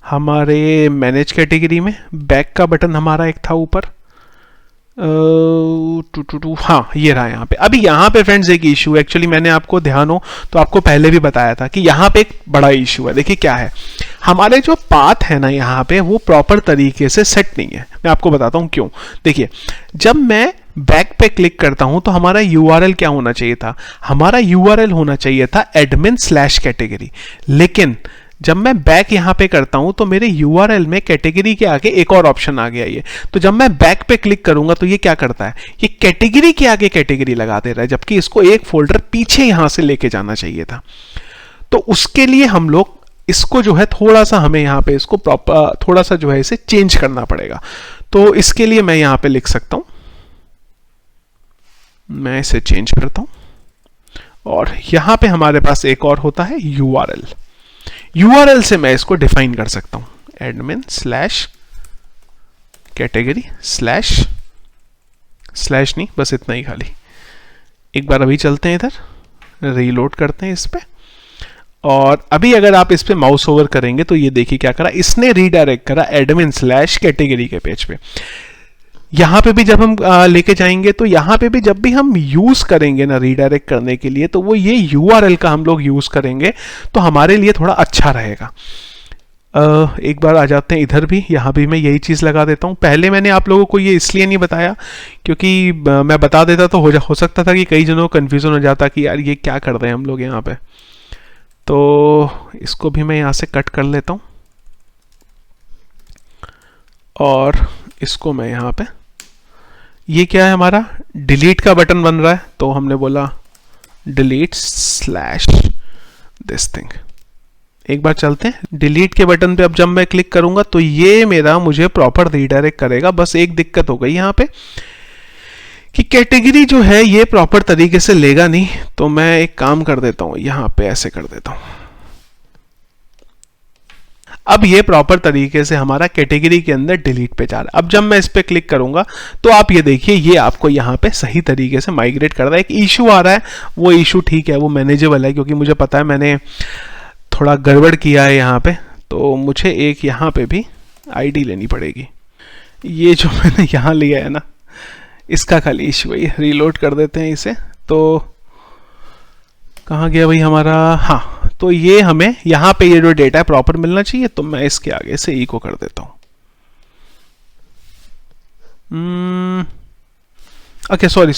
हमारे मैनेज कैटेगरी में। बैक का बटन हमारा एक था ऊपर, हाँ ये रहा यहाँ पे। अभी यहाँ पे फ्रेंड्स एक इशू है, एक्चुअली मैंने आपको ध्यान हो तो आपको पहले भी बताया था कि यहाँ पे एक बड़ा इशू है। देखिए क्या है, हमारे जो पाथ है ना यहाँ पे वो प्रॉपर तरीके से सेट नहीं है। मैं आपको बताता हूँ क्यों। देखिए जब मैं बैक पे क्लिक करता हूं तो हमारा यूआरएल क्या होना चाहिए था? हमारा यूआरएल होना चाहिए था admin/category। लेकिन जब मैं बैक यहां पे करता हूं तो मेरे यूआरएल में कैटेगरी के आगे एक और ऑप्शन आ गया ये। तो जब मैं बैक पे क्लिक करूंगा तो ये क्या करता है, ये कैटेगरी के आगे कैटेगरी लगा दे रहा है, जबकि इसको एक फोल्डर पीछे यहां से लेके जाना चाहिए था। तो उसके लिए हम लोग इसको जो है थोड़ा सा हमें यहाँ पे इसको प्रॉपर थोड़ा सा जो है इसे चेंज करना पड़ेगा। तो इसके लिए मैं यहाँ पे लिख सकता हूं, मैं इसे चेंज करता हूं और यहां पे हमारे पास एक और होता है यूआरएल। यूआरएल से मैं इसको डिफाइन कर सकता हूं admin/category/ स्लैश नहीं, बस इतना ही खाली। एक बार अभी चलते हैं इधर, रीलोड करते हैं इस पे और अभी अगर आप इस पे माउस ओवर करेंगे तो ये देखिए क्या करा, इसने रीडायरेक्ट करा admin/category के पेज पे। यहां पे भी जब हम लेके जाएंगे तो यहां पे भी जब भी हम यूज करेंगे ना रीडायरेक्ट करने के लिए तो वो ये यूआरएल का हम लोग यूज करेंगे तो हमारे लिए थोड़ा अच्छा रहेगा। एक बार आ जाते हैं इधर भी, यहां भी मैं यही चीज लगा देता हूं। पहले मैंने आप लोगों को ये इसलिए नहीं बताया क्योंकि मैं बता देता तो हो सकता था कि कई जनों को कंफ्यूजन हो जाता कि यार ये क्या कर रहे हैं हम लोग यहाँ पे। तो इसको भी मैं यहां से कट कर लेता हूं और इसको मैं यहां पे, ये क्या है हमारा डिलीट का बटन बन रहा है तो हमने बोला delete/this thing। एक बार चलते हैं डिलीट के बटन पे। अब जब मैं क्लिक करूंगा तो ये मेरा मुझे प्रॉपर रीडायरेक्ट करेगा। बस एक दिक्कत हो गई यहाँ पे कि कैटेगरी जो है ये प्रॉपर तरीके से लेगा नहीं। तो मैं एक काम कर देता हूं, यहां पे ऐसे कर देता हूं। अब ये प्रॉपर तरीके से हमारा कैटेगरी के अंदर डिलीट पे जा रहा है। अब जब मैं इस पे क्लिक करूंगा तो आप ये देखिए ये आपको यहाँ पे सही तरीके से माइग्रेट कर रहा है। एक इशू आ रहा है, वो इशू ठीक है, वो मैनेजेबल है क्योंकि मुझे पता है मैंने थोड़ा गड़बड़ किया है यहाँ पे। तो मुझे एक यहाँ पे भी आईडी लेनी पड़ेगी। ये जो मैंने यहाँ लिया है ना इसका खाली इशू है। रीलोड कर देते हैं इसे। तो कहाँ गया भाई हमारा, हाँ तो ये हमें यहाँ पे ये जो डेटा है प्रॉपर मिलना चाहिए। तो मैं इसके आगे से इको कर देता हूँ। ओके सॉरी,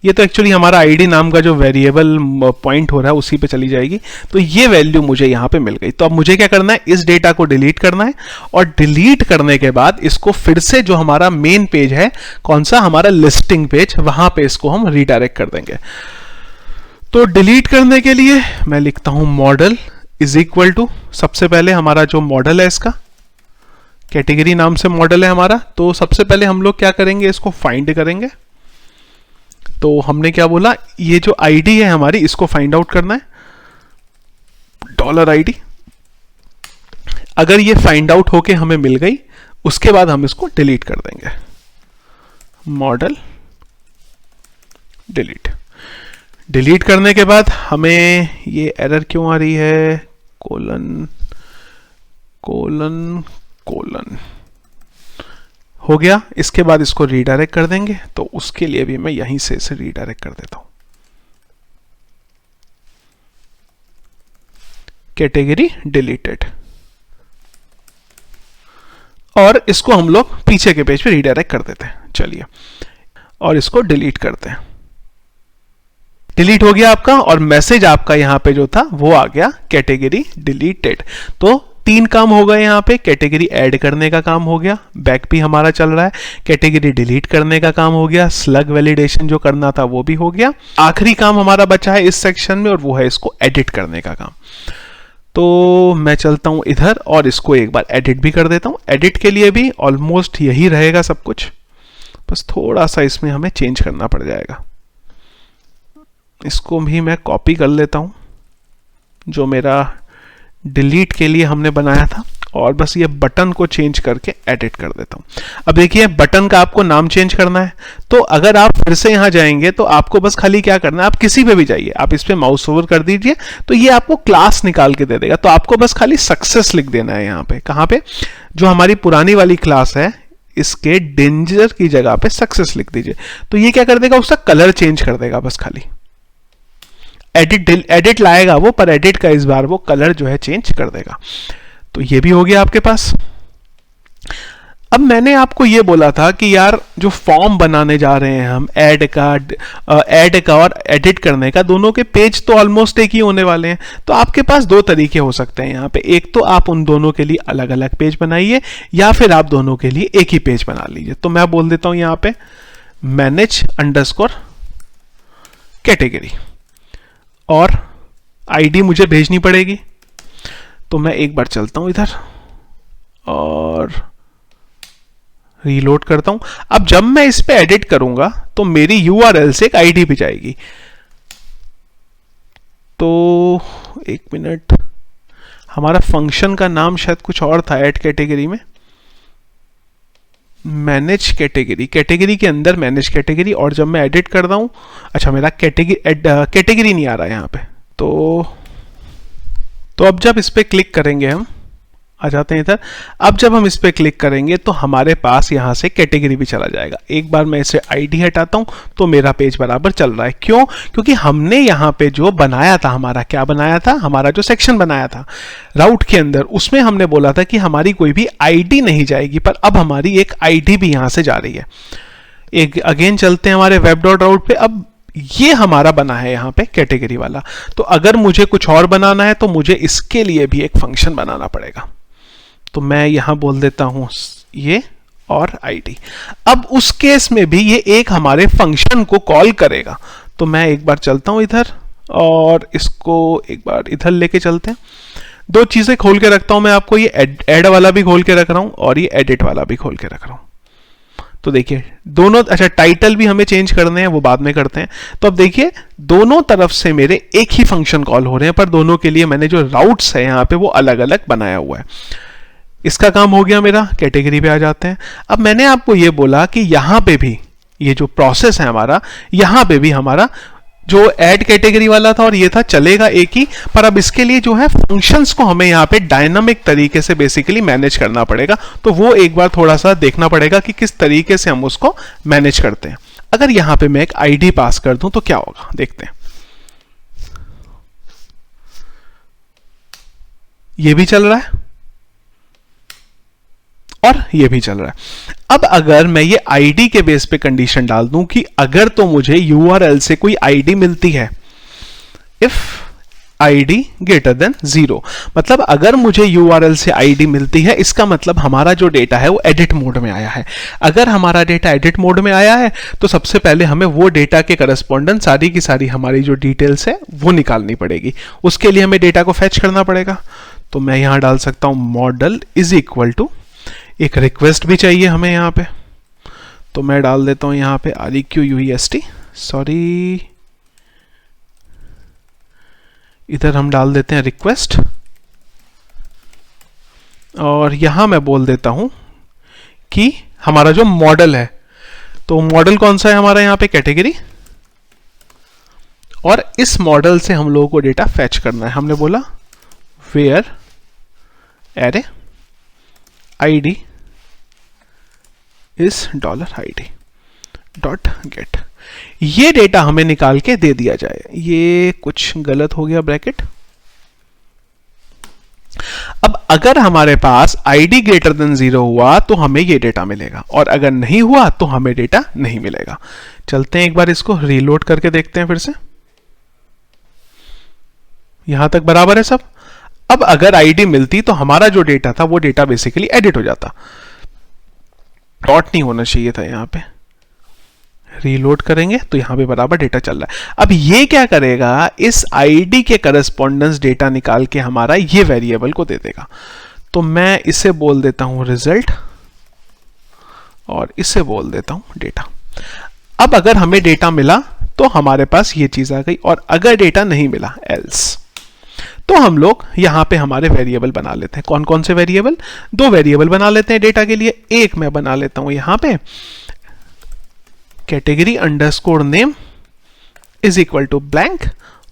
ये तो एक्चुअली हमारा आईडी नाम का जो वेरिएबल पॉइंट हो रहा है उसी पे चली जाएगी। तो ये वैल्यू मुझे यहाँ पे मिल गई। तो अब मुझे क्या करना है, इस डेटा को डिलीट करना है और डिलीट करने के बाद इसको फिर से जो हमारा मेन पेज है, कौन सा हमारा लिस्टिंग पेज, वहां पे इसको हम रीडायरेक्ट कर देंगे। तो डिलीट करने के लिए मैं लिखता हूं मॉडल इज इक्वल टू, सबसे पहले हमारा जो मॉडल है इसका कैटेगरी नाम से मॉडल है हमारा। तो सबसे पहले हम लोग क्या करेंगे, इसको फाइंड करेंगे। तो हमने क्या बोला, ये जो आईडी है हमारी इसको फाइंड आउट करना है, $ID। अगर ये फाइंड आउट होके हमें मिल गई उसके बाद हम इसको डिलीट कर देंगे। मॉडल डिलीट करने के बाद हमें ये एरर क्यों आ रही है, कोलन हो गया। इसके बाद इसको रीडायरेक्ट कर देंगे। तो उसके लिए भी मैं यहीं से इसे रीडायरेक्ट कर देता हूं। कैटेगरी डिलीटेड और इसको हम लोग पीछे के पेज पे रीडायरेक्ट कर देते हैं। चलिए, और इसको डिलीट करते हैं। डिलीट हो गया आपका, और मैसेज आपका यहां पे जो था वो आ गया कैटेगरी डिलीटेड। तो 3 काम हो गए यहाँ पे। कैटेगरी ऐड करने का काम हो गया, बैक भी हमारा चल रहा है, कैटेगरी डिलीट करने का काम हो गया, स्लग वैलिडेशन जो करना था वो भी हो गया। आखिरी काम हमारा बचा है इस सेक्शन में, और वो है इसको एडिट करने का काम। तो मैं चलता हूं इधर और इसको एक बार एडिट भी कर देता हूं। एडिट के लिए भी ऑलमोस्ट यही रहेगा सब कुछ, बस थोड़ा सा इसमें हमें चेंज करना पड़ जाएगा। इसको भी मैं कॉपी कर लेता हूं जो मेरा डिलीट के लिए हमने बनाया था, और बस ये बटन को चेंज करके एडिट कर देता हूं। अब देखिए, बटन का आपको नाम चेंज करना है, तो अगर आप फिर से यहां जाएंगे तो आपको बस खाली क्या करना है, आप किसी पे भी जाइए, आप इस पे माउस ओवर कर दीजिए, तो ये आपको क्लास निकाल के दे देगा। तो आपको बस खाली सक्सेस लिख देना है यहाँ पे। कहाँ पे? जो हमारी पुरानी वाली क्लास है, इसके डेंजर की जगह पे सक्सेस लिख दीजिए। तो ये क्या कर देगा, उसका कलर चेंज कर देगा बस खाली। एडिट लाएगा वो, पर एडिट का इस बार वो कलर जो है चेंज कर देगा। तो ये भी हो गया आपके पास। अब मैंने आपको ये बोला था कि यार जो फॉर्म बनाने जा रहे हैं हम, ऐड का और एडिट करने का, दोनों के पेज तो ऑलमोस्ट एक ही होने वाले हैं। तो आपके पास 2 तरीके हो सकते हैं यहाँ पे। एक तो आप उन दोनों के लिए अलग अलग पेज बनाइए, या फिर आप दोनों के लिए एक ही पेज बना लीजिए। तो मैं बोल देता हूं यहाँ पे manage_कैटेगरी, और आईडी मुझे भेजनी पड़ेगी। तो मैं एक बार चलता हूं इधर और रीलोड करता हूं। अब जब मैं इस पे एडिट करूंगा तो मेरी यूआरएल से एक आईडी भी जाएगी। तो 1 मिनट, हमारा फंक्शन का नाम शायद कुछ और था ऐड कैटेगरी में, मैनेज कैटेगरी, कैटेगरी के अंदर मैनेज कैटेगरी। और जब मैं एडिट कर रहा हूं, अच्छा मेरा कैटेगरी नहीं आ रहा है यहाँ पे। तो अब जब इस पे क्लिक करेंगे, हम आ जाते हैं इधर। अब जब हम इस पे क्लिक करेंगे तो हमारे पास यहाँ से कैटेगरी भी चला जाएगा। एक बार मैं इसे आईडी हटाता हूँ तो मेरा पेज बराबर चल रहा है। क्यों? क्योंकि हमने यहाँ पे जो बनाया था, हमारा क्या बनाया था, हमारा जो सेक्शन बनाया था राउट के अंदर, उसमें हमने बोला था कि हमारी कोई भी आईडी नहीं जाएगी, पर अब हमारी एक आईडी भी यहाँ से जा रही है। एक अगेन चलते हैं हमारे web.route पे। अब ये हमारा बना है यहाँ पे कैटेगरी वाला। तो अगर मुझे कुछ और बनाना है तो मुझे इसके लिए भी एक फंक्शन बनाना पड़ेगा। तो मैं यहां बोल देता हूं ये और आईडी। अब उस केस में भी ये एक हमारे फंक्शन को कॉल करेगा। तो मैं एक बार चलता हूं इधर और इसको एक बार इधर लेके चलते हैं। 2 चीजें खोल के रखता हूं मैं आपको, ये ऐड वाला भी खोल के रख रहा हूं और ये एडिट वाला भी खोल के रख रहा हूं। तो देखिए दोनों, अच्छा टाइटल भी हमें चेंज करने हैं, वो बाद में करते हैं। तो अब देखिए दोनों तरफ से मेरे एक ही फंक्शन कॉल हो रहे हैं, पर दोनों के लिए मैंने जो राउट्स है यहाँ पे वो अलग अलग बनाया हुआ है। इसका काम हो गया मेरा। कैटेगरी पे आ जाते हैं। अब मैंने आपको ये बोला कि यहां पे भी ये जो प्रोसेस है हमारा, यहां पे भी हमारा जो ऐड कैटेगरी वाला था और ये था, चलेगा एक ही, पर अब इसके लिए जो है फंक्शंस को हमें यहाँ पे डायनामिक तरीके से बेसिकली मैनेज करना पड़ेगा। तो वो एक बार थोड़ा सा देखना पड़ेगा कि किस तरीके से हम उसको मैनेज करते हैं। अगर यहाँ पे मैं एक आईडी पास कर दूं तो क्या होगा, देखते हैं। ये भी चल रहा है और ये भी चल रहा है। अब अगर मैं ये आईडी के बेस पे कंडीशन डाल दूं कि अगर तो मुझे यूआरएल से कोई आईडी मिलती है, इफ आईडी ग्रेटर देन 0, मतलब अगर मुझे यूआरएल से आईडी मिलती है, इसका मतलब हमारा जो डेटा है वो एडिट मोड में आया है। अगर हमारा डेटा एडिट मोड में आया है तो सबसे पहले हमें वो डेटा के करस्पॉन्डेंट सारी की सारी हमारी जो डिटेल्स है वो निकालनी पड़ेगी। उसके लिए हमें डेटा को फैच करना पड़ेगा। तो मैं यहां डाल सकता हूं मॉडल इज इक्वल टू, एक रिक्वेस्ट भी चाहिए हमें यहाँ पे, तो मैं डाल देता हूं यहाँ पे request, सॉरी इधर हम डाल देते हैं रिक्वेस्ट, और यहां मैं बोल देता हूं कि हमारा जो मॉडल है, तो मॉडल कौन सा है हमारा यहाँ पे, कैटेगरी, और इस मॉडल से हम लोगों को डेटा फैच करना है। हमने बोला where array id is $id.get, ये डेटा हमें निकाल के दे दिया जाए। ये कुछ गलत हो गया ब्रैकेट, अब अगर हमारे पास id ग्रेटर देन 0 हुआ तो हमें ये डेटा मिलेगा, और अगर नहीं हुआ तो हमें डेटा नहीं मिलेगा। चलते हैं एक बार इसको रीलोड करके देखते हैं फिर से। यहां तक बराबर है सब। अब अगर id मिलती तो हमारा जो डेटा था वो डेटा बेसिकली एडिट हो जाता, डॉट नहीं होना चाहिए था यहां पे। रीलोड करेंगे तो यहां पे बराबर डेटा चल रहा है। अब ये क्या करेगा, इस आईडी के करस्पॉन्डेंस डेटा निकाल के हमारा ये वेरिएबल को दे देगा। तो मैं इसे बोल देता हूं रिजल्ट और इसे बोल देता हूं डेटा। अब अगर हमें डेटा मिला तो हमारे पास ये चीज आ गई, और अगर डेटा नहीं मिला एल्स, तो हम लोग यहां पे हमारे वेरिएबल बना लेते हैं। कौन कौन से वेरिएबल? दो वेरिएबल बना लेते हैं डेटा के लिए। एक मैं बना लेता हूं यहां पे category underscore name is equal to blank,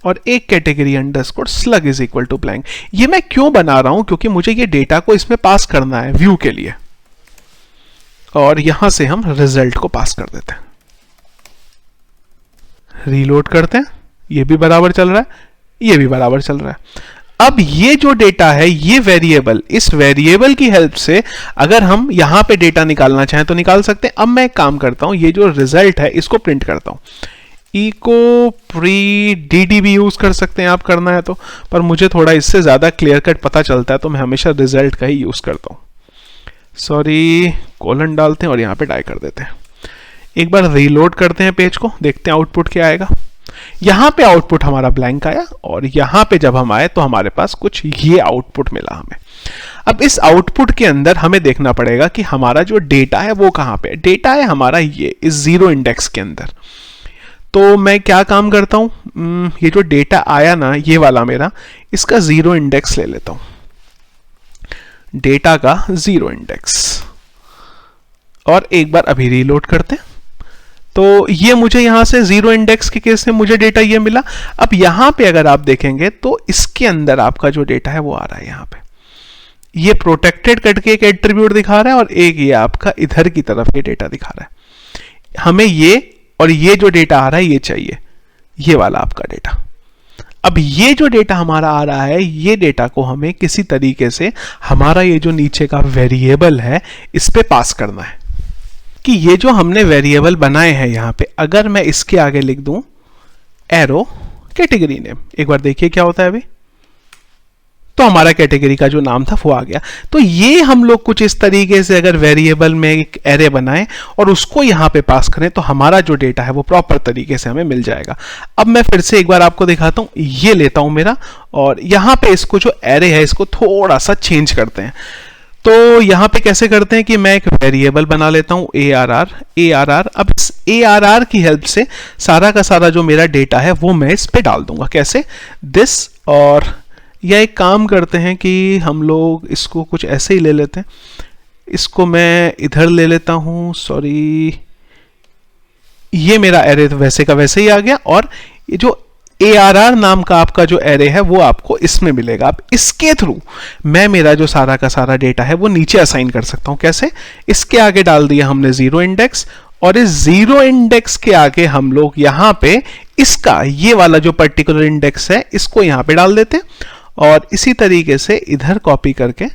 और एक category underscore slug is equal to blank. ये मैं क्यों बना रहा हूं? क्योंकि मुझे ये डेटा को इसमें पास करना है व्यू के लिए, और यहां से हम रिजल्ट को पास कर देते हैं। रीलोड करते हैं, ये भी बराबर चल रहा है, ये भी बराबर चल रहा है। अब ये जो डेटा है, ये वेरिएबल, इस वेरिएबल की हेल्प से अगर हम यहां पे डेटा निकालना चाहें तो निकाल सकते हैं। अब मैं एक काम करता हूं, ये जो रिजल्ट है इसको प्रिंट करता हूं। इको प्री dd भी यूज कर सकते हैं आप, करना है तो, पर मुझे थोड़ा इससे ज्यादा क्लियर कट पता चलता है तो मैं हमेशा रिजल्ट का ही यूज करता हूं। सॉरी, कोलन डालते हैं और यहां पे डाई कर देते हैं। एक बार रीलोड करते हैं पेज को, देखते हैं आउटपुट क्या आएगा। यहां पे आउटपुट हमारा ब्लैंक आया, और यहां पे जब हम आए तो हमारे पास कुछ ये आउटपुट मिला हमें। अब इस आउटपुट के अंदर हमें देखना पड़ेगा कि हमारा जो डेटा है वो कहां पे। डेटा है हमारा ये इस जीरो इंडेक्स के अंदर। तो मैं क्या काम करता हूं, ये जो डेटा आया ना ये वाला मेरा, इसका जीरो इंडेक्स ले लेता हूं, डेटा का जीरो इंडेक्स, और एक बार अभी रीलोड करते हैं। तो ये मुझे यहां से जीरो इंडेक्स के केस में मुझे डेटा ये मिला। अब यहां पे अगर आप देखेंगे तो इसके अंदर आपका जो डेटा है वो आ रहा है यहां पे, ये प्रोटेक्टेड करके एक एट्रीब्यूट दिखा रहा है, और एक ये आपका इधर की तरफ ये डेटा दिखा रहा है। हमें ये और ये जो डेटा आ रहा है ये चाहिए, ये वाला आपका डेटा। अब ये जो डेटा हमारा आ रहा है, ये डेटा को हमें किसी तरीके से हमारा ये जो नीचे का वेरिएबल है इस पे पास करना है। कि ये जो हमने वेरिएबल बनाए हैं यहां पे, अगर मैं इसके आगे लिख दूं एरो कैटेगरी नेम, एक बार देखिए क्या होता है अभी, तो हमारा कैटेगरी का जो नाम था वो आ गया। तो ये हम लोग कुछ इस तरीके से अगर वेरिएबल में एक एरे बनाएं और उसको यहां पे पास करें तो हमारा जो डेटा है वो प्रॉपर तरीके से हमें मिल जाएगा। अब मैं फिर से एक बार आपको दिखाता हूं, ये लेता हूं मेरा, और यहां पे इसको जो एरे है इसको थोड़ा सा चेंज करते हैं। तो यहां पे कैसे करते हैं कि मैं एक वेरिएबल बना लेता हूं ARR। अब इस ARR की हेल्प से सारा का सारा जो मेरा डेटा है वो मैं इस पे डाल दूंगा। कैसे? दिस, और या एक काम करते हैं कि हम लोग इसको कुछ ऐसे ही ले लेते हैं, इसको मैं इधर ले लेता हूं। सॉरी, ये मेरा एरे तो वैसे का वैसे ही आ गया, और ये जो ARR नाम का आपका जो एरे है वो आपको इसमें मिलेगा। अब इसके थ्रू मैं मेरा जो सारा का सारा डेटा है वो नीचे असाइन कर सकता हूं। कैसे? इसके आगे डाल दिया हमने जीरो इंडेक्स, और इस जीरो इंडेक्स के आगे हम लोग यहां पे इसका ये वाला जो पर्टिकुलर इंडेक्स है इसको यहां पे डाल देते हैं, और इसी तरीके से इधर कॉपी करके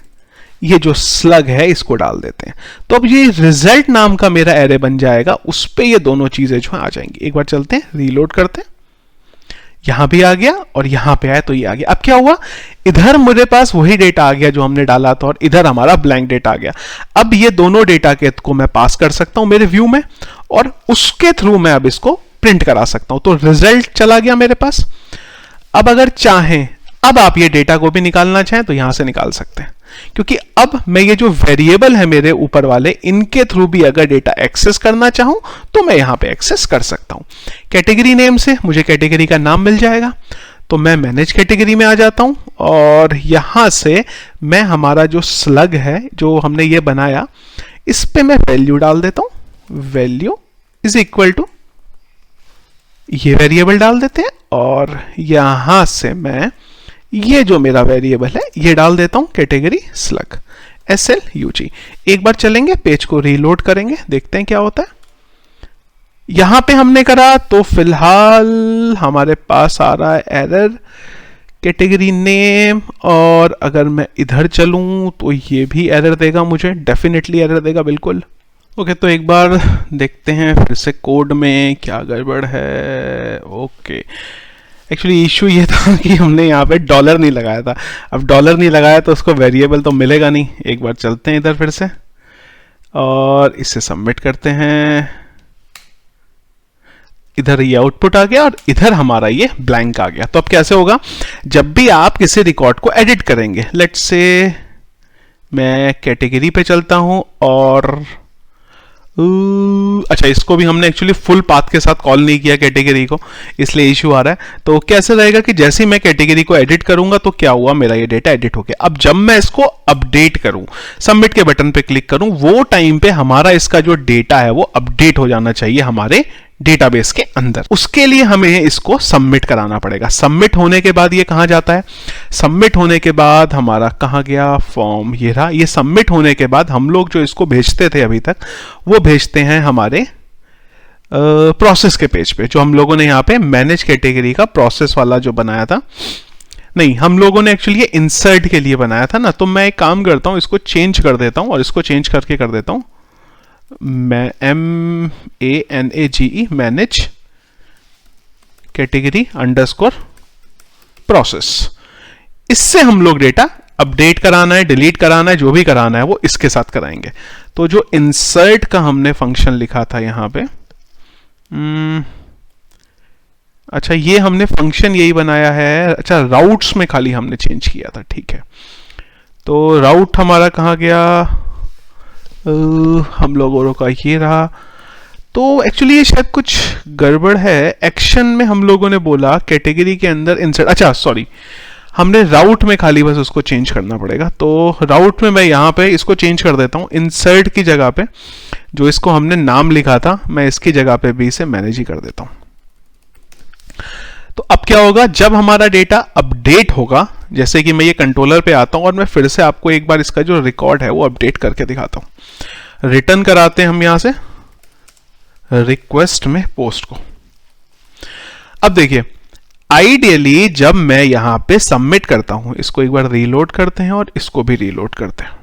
ये जो स्लग है इसको डाल देते हैं। तो अब ये रिजल्ट नाम का मेरा एरे बन जाएगा, उस पे ये दोनों चीजें जो आ जाएंगी। एक बार चलते हैं, रीलोड करते हैं, यहां भी आ गया और यहां पे आया तो ये आ गया। अब क्या हुआ, इधर मेरे पास वही डेटा आ गया जो हमने डाला था, और इधर हमारा ब्लैंक डेटा आ गया। अब ये दोनों डेटा के को मैं पास कर सकता हूं मेरे व्यू में, और उसके थ्रू मैं अब इसको प्रिंट करा सकता हूं। तो रिजल्ट चला गया मेरे पास। अब अगर चाहें, अब आप ये डेटा को भी निकालना चाहें तो यहां से निकाल सकते हैं, क्योंकि अब मैं ये जो वेरिएबल है मेरे ऊपर वाले, इनके थ्रू भी अगर डेटा एक्सेस करना चाहूं तो मैं यहां पे एक्सेस कर सकता हूं। कैटेगरी नेम से मुझे कैटेगरी का नाम मिल जाएगा, तो मैं मैनेज कैटेगरी में आ जाता हूं, और यहां से मैं हमारा जो स्लग है जो हमने ये बनाया, इस पे मैं वैल्यू डाल देता हूं। वैल्यू इज इक्वल टू ये वेरिएबल डाल देते हैं, और यहां से मैं ये जो मेरा वेरिएबल है ये डाल देता हूं कैटेगरी स्लग SLUG। एक बार चलेंगे, पेज को रीलोड करेंगे, देखते हैं क्या होता है। यहां पे हमने करा तो फिलहाल हमारे पास आ रहा है एरर कैटेगरी नेम, और अगर मैं इधर चलूं तो ये भी एरर देगा, मुझे डेफिनेटली एरर देगा बिल्कुल। ओके, तो एक बार देखते हैं फिर से कोड में क्या गड़बड़ है। ओके, एक्चुअली इशू ये था कि हमने यहाँ पे डॉलर नहीं लगाया था। अब डॉलर नहीं लगाया तो उसको वेरिएबल तो मिलेगा नहीं। एक बार चलते हैं इधर फिर से और इसे सबमिट करते हैं। इधर ये आउटपुट आ गया और इधर हमारा ये ब्लैंक आ गया। तो अब कैसे होगा, जब भी आप किसी रिकॉर्ड को एडिट करेंगे, लेट्स से मैं कैटेगरी पे चलता हूं और अच्छा, इसको भी हमने एक्चुअली फुल पाथ के साथ कॉल नहीं किया कैटेगरी को, इसलिए इशू आ रहा है। तो कैसे रहेगा कि जैसे ही मैं कैटेगरी को एडिट करूंगा तो क्या हुआ, मेरा ये डेटा एडिट हो गया। अब जब मैं इसको अपडेट करूं, सबमिट के बटन पे क्लिक करूं, वो टाइम पे हमारा इसका जो डेटा है वो अपडेट हो जाना चाहिए हमारे डेटाबेस के अंदर। उसके लिए हमें इसको सबमिट कराना पड़ेगा। सबमिट होने के बाद ये कहां जाता है, सबमिट होने के बाद हमारा कहां गया फॉर्म, ये रहा। ये सबमिट होने के बाद हम लोग जो इसको भेजते थे अभी तक, वो भेजते हैं हमारे प्रोसेस के पेज पे, जो हम लोगों ने यहाँ पे मैनेज कैटेगरी का प्रोसेस वाला जो बनाया था। नहीं, हम लोगों ने एक्चुअली ये इंसर्ट के लिए बनाया था ना। तो मैं एक काम करता हूं, इसको चेंज कर देता हूं और इसको चेंज करके कर देता हूं मैं MANAGE manage category underscore process. इससे हम लोग डेटा अपडेट कराना है, डिलीट कराना है, जो भी कराना है वो इसके साथ कराएंगे। तो जो इंसर्ट का हमने फंक्शन लिखा था यहां पे, अच्छा ये हमने फंक्शन यही बनाया है। अच्छा, राउट्स में खाली हमने चेंज किया था, ठीक है। तो राउट हमारा कहाँ गया, हम लोगों का ये रहा। तो एक्चुअली ये शायद कुछ गड़बड़ है। एक्शन में हम लोगों ने बोला कैटेगरी के अंदर इंसर्ट, अच्छा सॉरी, हमने राउट में खाली बस उसको चेंज करना पड़ेगा। तो राउट में मैं यहाँ पे इसको चेंज कर देता हूँ। इंसर्ट की जगह पे जो इसको हमने नाम लिखा था, मैं इसकी जगह पे भी इसे मैनेज ही कर देता हूँ। तो अब क्या होगा, जब हमारा डेटा अपडेट होगा, जैसे कि मैं ये कंट्रोलर पे आता हूं और मैं फिर से आपको एक बार इसका जो रिकॉर्ड है वो अपडेट करके दिखाता हूं। रिटर्न कराते हैं हम यहां से रिक्वेस्ट में पोस्ट को। अब देखिए, आइडियली जब मैं यहां पे सबमिट करता हूं, इसको एक बार रीलोड करते हैं और इसको भी रीलोड करते हैं।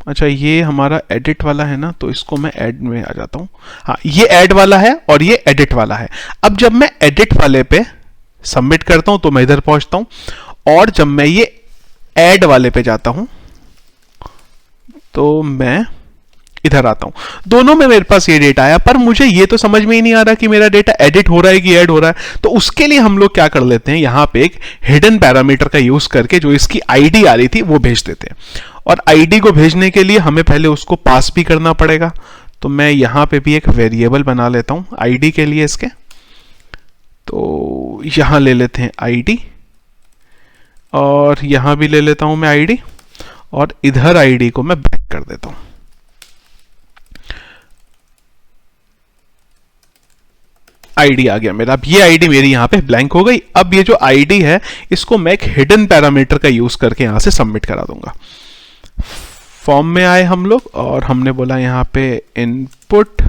अच्छा, ये हमारा एडिट वाला है ना, तो इसको मैं ऐड में आ जाता हूं। हाँ, ये ऐड वाला है और ये एडिट वाला है। अब जब मैं एडिट वाले पे सबमिट करता हूं तो मैं इधर पहुंचता हूं, और जब मैं ये ऐड वाले पे जाता हूं तो मैं इधर आता हूं। दोनों में मेरे पास ये डेटा आया, पर मुझे ये तो समझ में ही नहीं आ रहा कि मेरा डेटा एडिट हो रहा है कि ऐड हो रहा है। तो उसके लिए हम लोग क्या कर लेते हैं, यहां पे एक हिडन पैरामीटर का यूज करके जो इसकी आईडी आ रही थी वो भेज देते हैं। और आईडी को भेजने के लिए हमें पहले उसको पास भी करना पड़ेगा। तो मैं यहां पे भी एक वेरिएबल बना लेता हूं आईडी के लिए इसके। तो यहां ले लेते हैं आईडी, और यहां भी ले लेता हूं मैं आईडी, और इधर आईडी को मैं बैक कर देता हूं। आईडी आ गया मेरा। अब ये आईडी मेरी यहां पे ब्लैंक हो गई। अब ये जो आईडी है इसको मैं एक हिडन पैरामीटर का यूज करके यहां से सबमिट करा दूंगा। फॉर्म में आए हम लोग और हमने बोला यहां पे इनपुट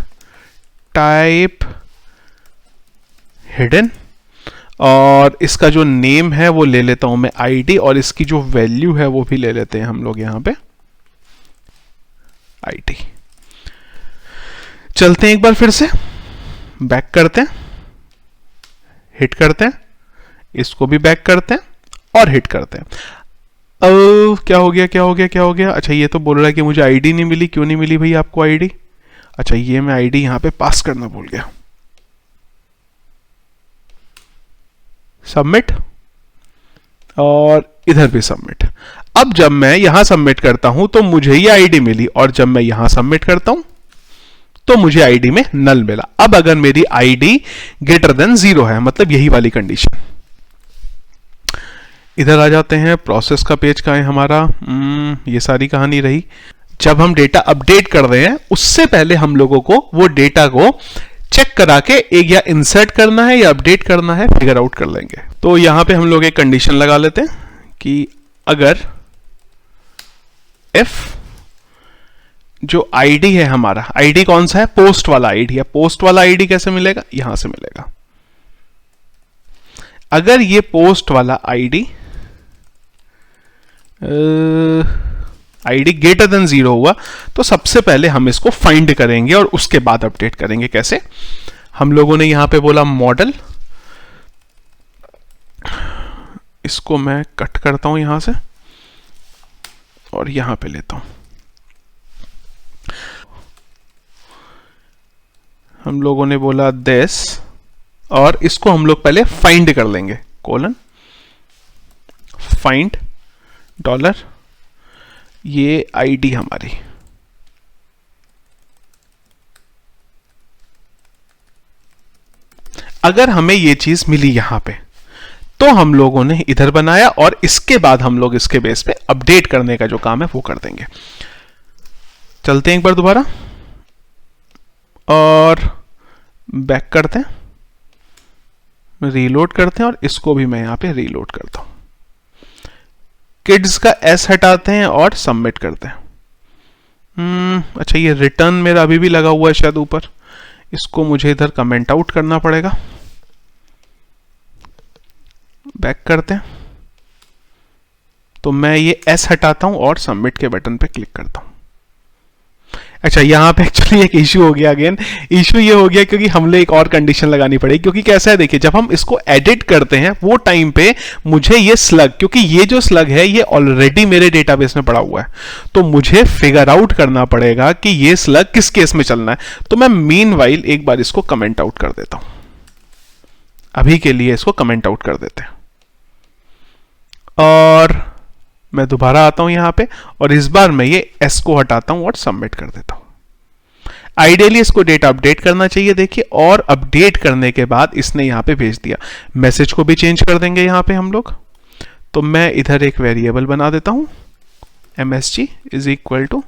टाइप हिडन, और इसका जो नेम है वो ले लेता हूं मैं आईडी, और इसकी जो वैल्यू है वो भी ले लेते हैं हम लोग यहां पे आईडी। चलते हैं एक बार फिर से, बैक करते हैं, हिट करते हैं, इसको भी बैक करते हैं और हिट करते हैं। क्या हो गया, क्या हो गया, क्या हो गया? अच्छा, ये तो बोल रहा है कि मुझे आईडी नहीं मिली। क्यों नहीं मिली भाई आपको आईडी? अच्छा, ये मैं आईडी यहां पे पास करना भूल गया। सबमिट, और इधर भी सबमिट। अब जब मैं यहां सबमिट करता हूं तो मुझे ये आईडी मिली, और जब मैं यहां सबमिट करता हूं तो मुझे आईडी में नल मिला। अब अगर मेरी आईडी ग्रेटर देन 0 है, मतलब यही वाली कंडीशन। इधर आ जाते हैं, प्रोसेस का पेज का है हमारा। ये सारी कहानी रही। जब हम डेटा अपडेट कर रहे हैं उससे पहले हम लोगों को वो डेटा को चेक करा के एक या इंसर्ट करना है या अपडेट करना है, फिगर आउट कर लेंगे। तो यहां पे हम लोग एक कंडीशन लगा लेते हैं कि अगर इफ जो आईडी है हमारा, आईडी कौन सा है, पोस्ट वाला आईडी है। पोस्ट वाला आईडी कैसे मिलेगा, यहां से मिलेगा। अगर ये पोस्ट वाला आईडी आईडी ग्रेटर देन 0 हुआ तो सबसे पहले हम इसको फाइंड करेंगे और उसके बाद अपडेट करेंगे। कैसे? हम लोगों ने यहां पे बोला मॉडल, इसको मैं कट करता हूं यहां से और यहां पे लेता हूं। हम लोगों ने बोला दिस और इसको हम लोग पहले फाइंड कर लेंगे, कोलन फाइंड डॉलर, ये आईडी हमारी, अगर हमें ये चीज मिली यहां पे तो हम लोगों ने इधर बनाया और इसके बाद हम लोग इसके बेस पे अपडेट करने का जो काम है वो कर देंगे। चलते हैं एक बार दोबारा और बैक करते हैं, रीलोड करते हैं और इसको भी मैं यहां पे रीलोड करता हूं। किड्स का एस हटाते हैं और सबमिट करते हैं। अच्छा, ये रिटर्न मेरा अभी भी लगा हुआ है शायद ऊपर, इसको मुझे इधर कमेंट आउट करना पड़ेगा। बैक करते हैं तो मैं ये एस हटाता हूं और सबमिट के बटन पे क्लिक करता हूं। अच्छा, यहां पे एक्चुअली एक इश्यू हो गया। अगेन इश्यू ये हो गया क्योंकि हमने एक और कंडीशन लगानी पड़ेगी, क्योंकि कैसा है देखिए, जब हम इसको एडिट करते हैं वो टाइम पे मुझे ये स्लग, क्योंकि ये जो स्लग है ये ऑलरेडी मेरे डेटाबेस में पड़ा हुआ है, तो मुझे फिगर आउट करना पड़ेगा कि ये स्लग किस केस में चलना है। तो मैं मीनवाइल एक बार इसको कमेंट आउट कर देता हूं, अभी के लिए इसको कमेंट आउट कर देते हैं और मैं दोबारा आता हूं यहां पे और इस बार मैं ये एस को हटाता हूं और सबमिट कर देता हूं। आइडियली इसको डेटा अपडेट करना चाहिए देखिए, और अपडेट करने के बाद इसने यहां पे भेज दिया। मैसेज को भी चेंज कर देंगे यहां पे हम लोग, तो मैं इधर एक वेरिएबल बना देता हूं, msg is equal to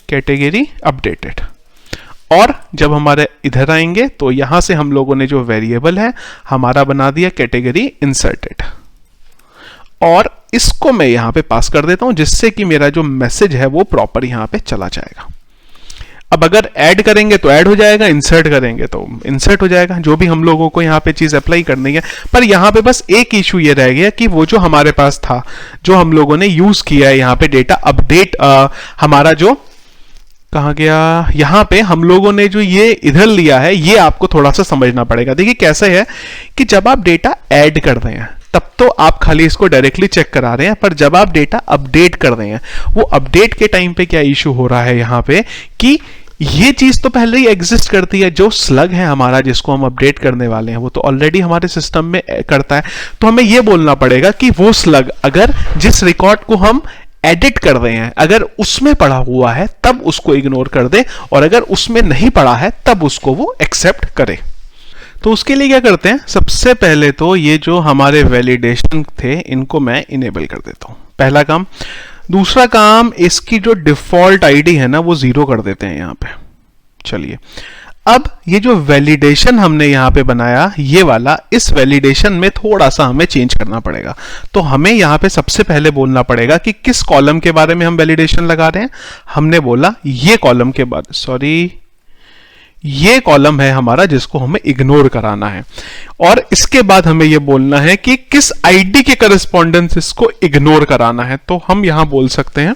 category updated, और जब हमारे इधर आएंगे तो यहां से हम लोगों ने जो वेरिएबल है हमारा बना दिया कैटेगरी इंसर्टेड, और इसको मैं यहां पे पास कर देता हूं जिससे कि मेरा जो मैसेज है वो प्रॉपर यहां पे चला जाएगा। अब अगर ऐड करेंगे तो ऐड हो जाएगा, इंसर्ट करेंगे तो इंसर्ट हो जाएगा, जो भी हम लोगों को यहाँ पे चीज अप्लाई करनी है। पर यहाँ पे बस एक इशू ये रह गया कि वो जो हमारे पास था, जो हम लोगों ने यूज किया है यहाँ पे डेटा अपडेट, हमारा जो कहाँ गया, यहाँ पे हम लोगों ने जो ये इधर लिया है ये आपको थोड़ा सा समझना पड़ेगा। देखिए कैसे है कि जब आप डेटा ऐड कर रहे हैं तब तो आप खाली इसको डायरेक्टली चेक करा रहे हैं, पर जब आप डेटा अपडेट कर रहे हैं, वो अपडेट के टाइम पे क्या इशू हो रहा है यहाँ पे कि ये चीज तो पहले ही एग्जिस्ट करती है, जो स्लग है हमारा जिसको हम अपडेट करने वाले हैं वो तो ऑलरेडी हमारे सिस्टम में करता है। तो हमें ये बोलना पड़ेगा कि वो स्लग अगर जिस रिकॉर्ड को हम एडिट कर रहे हैं अगर उसमें पड़ा हुआ है तब उसको इग्नोर कर दे, और अगर उसमें नहीं पड़ा है तब उसको वो एक्सेप्ट करे। तो उसके लिए क्या करते हैं, सबसे पहले तो ये जो हमारे वैलिडेशन थे इनको मैं इनेबल कर देता हूं, पहला काम। दूसरा काम, इसकी जो डिफॉल्ट आईडी है ना वो 0 कर देते हैं यहां पे। चलिए, अब ये जो वैलिडेशन हमने यहां पे बनाया ये वाला, इस वैलिडेशन में थोड़ा सा हमें चेंज करना पड़ेगा। तो हमें यहां पे सबसे पहले बोलना पड़ेगा कि किस कॉलम के बारे में हम वैलिडेशन लगा रहे हैं। हमने बोला ये कॉलम के बारे, सॉरी ये कॉलम है हमारा जिसको हमें इग्नोर कराना है, और इसके बाद हमें यह बोलना है कि किस आईडी के करस्पॉन्डेंस इसको इग्नोर कराना है। तो हम यहां बोल सकते हैं,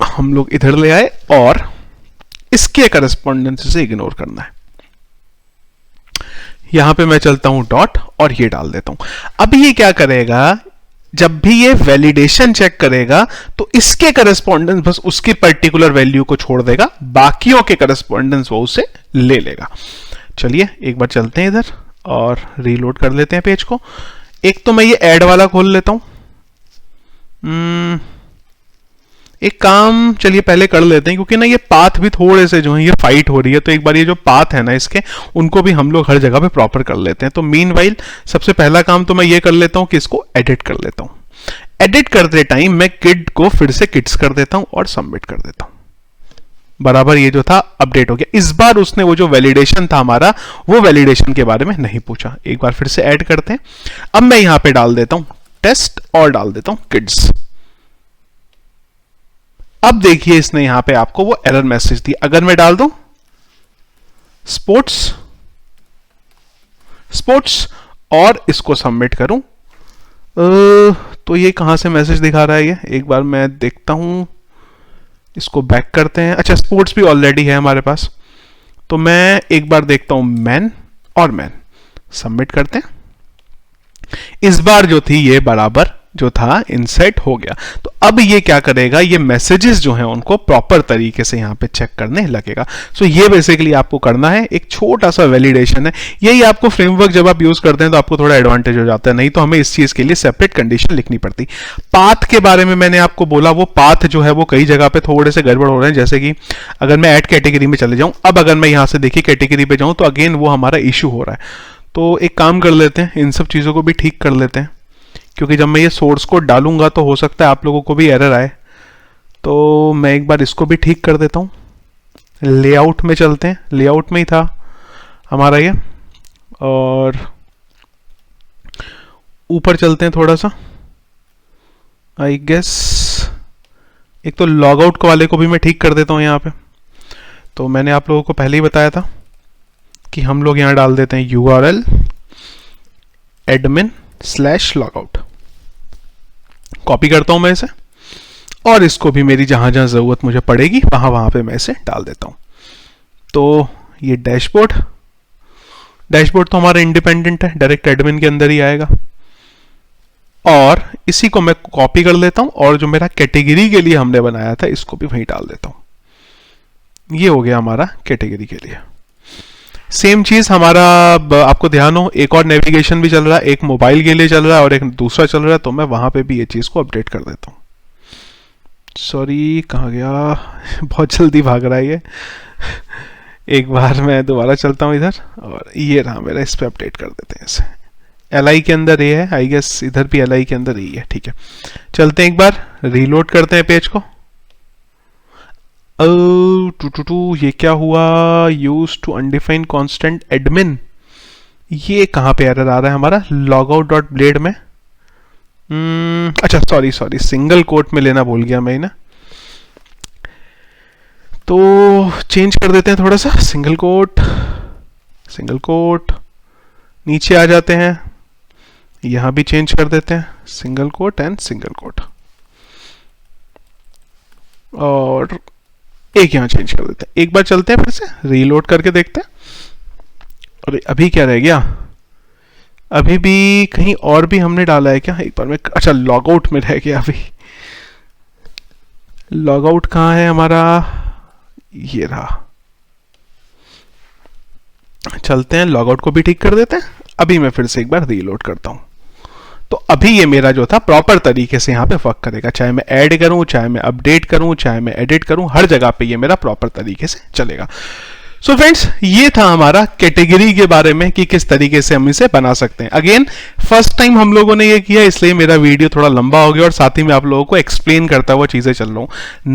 हम लोग इधर ले आए और इसके करस्पॉन्डेंस से इग्नोर करना है। यहां पे मैं चलता हूं डॉट और ये डाल देता हूं। अब ये क्या करेगा, जब भी ये वैलिडेशन चेक करेगा तो इसके करस्पॉन्डेंस बस उसकी पर्टिकुलर वैल्यू को छोड़ देगा, बाकियों के करस्पॉन्डेंस वो उसे ले लेगा। चलिए एक बार चलते हैं इधर और रीलोड कर लेते हैं पेज को। एक तो मैं ये ऐड वाला खोल लेता हूं, एक काम चलिए पहले कर लेते हैं, क्योंकि ना ये पाथ भी थोड़े से जो है ये फाइट हो रही है, तो एक बार ये जो पाथ है ना इसके उनको भी हम लोग हर जगह पे प्रॉपर कर लेते हैं। तो मीनवाइल सबसे पहला काम तो मैं ये कर लेता हूं कि इसको एडिट कर लेता हूं। एडिट करते टाइम मैं किड को फिर से किड्स कर देता हूं और सबमिट कर देता हूं। बराबर ये जो था अपडेट हो गया। इस बार उसने वो जो वैलिडेशन था हमारा वो वैलिडेशन के बारे में नहीं पूछा। एक बार फिर से ऐड करते हैं। अब मैं यहां पे डाल देता हूं टेस्ट और डाल देता हूं किड्स। अब देखिए इसने यहां पे आपको वो एरर मैसेज दी। अगर मैं डाल दूं स्पोर्ट्स स्पोर्ट्स और इसको सबमिट करूं तो ये कहां से मैसेज दिखा रहा है, ये एक बार मैं देखता हूं, इसको बैक करते हैं। अच्छा, स्पोर्ट्स भी ऑलरेडी है हमारे पास, तो मैं एक बार देखता हूं मैन और मैन, सबमिट करते हैं। इस बार जो थी ये बराबर जो था इनसेट हो गया। तो अब ये क्या करेगा, ये मैसेजेस जो हैं उनको प्रॉपर तरीके से यहां पे चेक करने लगेगा। सो ये बेसिकली आपको करना है, एक छोटा सा वैलिडेशन है। यही आपको फ्रेमवर्क जब आप यूज करते हैं तो आपको थोड़ा एडवांटेज हो जाता है, नहीं तो हमें इस चीज के लिए सेपरेट कंडीशन लिखनी पड़ती। पाथ के बारे में मैंने आपको बोला, वो पाथ जो है वो कई जगह पे थोड़े से गड़बड़ हो रहे हैं। जैसे कि अगर मैं ऐड कैटेगरी में चले जाऊं, अब अगर मैं यहां से देखिए कैटेगरी पे जाऊं तो अगेन वो हमारा इशू हो रहा है। तो एक काम कर लेते हैं, इन सब चीज़ों को भी ठीक कर लेते हैं, क्योंकि जब मैं ये सोर्स कोड डालूंगा तो हो सकता है आप लोगों को भी एरर आए। तो मैं एक बार इसको भी ठीक कर देता हूँ। लेआउट में चलते हैं, लेआउट में ही था हमारा ये, और ऊपर चलते हैं थोड़ा सा। आई गेस एक तो लॉग आउट वाले को भी मैं ठीक कर देता हूँ यहाँ पे। तो मैंने आप लोगों को पहले ही बताया था कि हम लोग यहां डाल देते हैं URL admin/logout। कॉपी करता हूं मैं इसे, और इसको भी मेरी जहां जहां जरूरत मुझे पड़ेगी वहां वहां पे मैं इसे डाल देता हूं। तो ये डैशबोर्ड तो हमारा इंडिपेंडेंट है, डायरेक्ट एडमिन के अंदर ही आएगा। और इसी को मैं कॉपी कर लेता हूं, और जो मेरा कैटेगरी के लिए हमने बनाया था इसको भी वहीं डाल देता हूं। ये हो गया हमारा कैटेगरी के लिए। सेम चीज हमारा, आपको ध्यान हो, एक और नेविगेशन भी चल रहा है, एक मोबाइल के लिए चल रहा है और एक दूसरा चल रहा है, तो मैं वहां पे भी ये चीज को अपडेट कर देता हूँ। सॉरी, कहाँ गया, बहुत जल्दी भाग रहा है ये। एक बार मैं दोबारा चलता हूँ इधर, और ये रहा मेरा, इस पे अपडेट कर देते हैं इसे। LI के अंदर ये है, आई गेस इधर भी LI के अंदर ही है, ठीक है। चलते हैं एक बार, रीलोड करते हैं पेज को। ये क्या हुआ, use to undefined constant admin, ये कहां पे एरर आ रहा है हमारा, logout.blade में। अच्छा सॉरी, सिंगल कोट में लेना भूल गया मैं ना, तो चेंज कर देते हैं थोड़ा सा, सिंगल कोट नीचे आ जाते हैं, यहां भी चेंज कर देते हैं, single quote and single quote, और एक यहां चेंज कर देते हैं। एक बार चलते हैं फिर से, रीलोड करके देखते हैं। अरे अभी क्या रह गया, अभी भी कहीं और भी हमने डाला है क्या, एक बार में, अच्छा लॉगआउट में रह गया अभी। लॉगआउट कहाँ है हमारा, ये रहा। चलते हैं, लॉगआउट को भी ठीक कर देते हैं। अभी मैं फिर से एक बार रीलोड करता हूं, तो अभी ये मेरा जो था प्रॉपर तरीके से यहाँ पे वर्क करेगा, चाहे मैं ऐड करूं, चाहे मैं अपडेट करूं, चाहे मैं एडिट करूं, हर जगह पे ये मेरा प्रॉपर तरीके से चलेगा। सो फ्रेंड्स, ये था हमारा कैटेगरी के बारे में कि किस तरीके से हम इसे बना सकते हैं। अगेन फर्स्ट टाइम हम लोगों ने ये किया, इसलिए मेरा वीडियो थोड़ा लंबा हो गया, और साथ ही मैं आप लोगों को एक्सप्लेन करता हुआ चीजें चल रहा हूँ।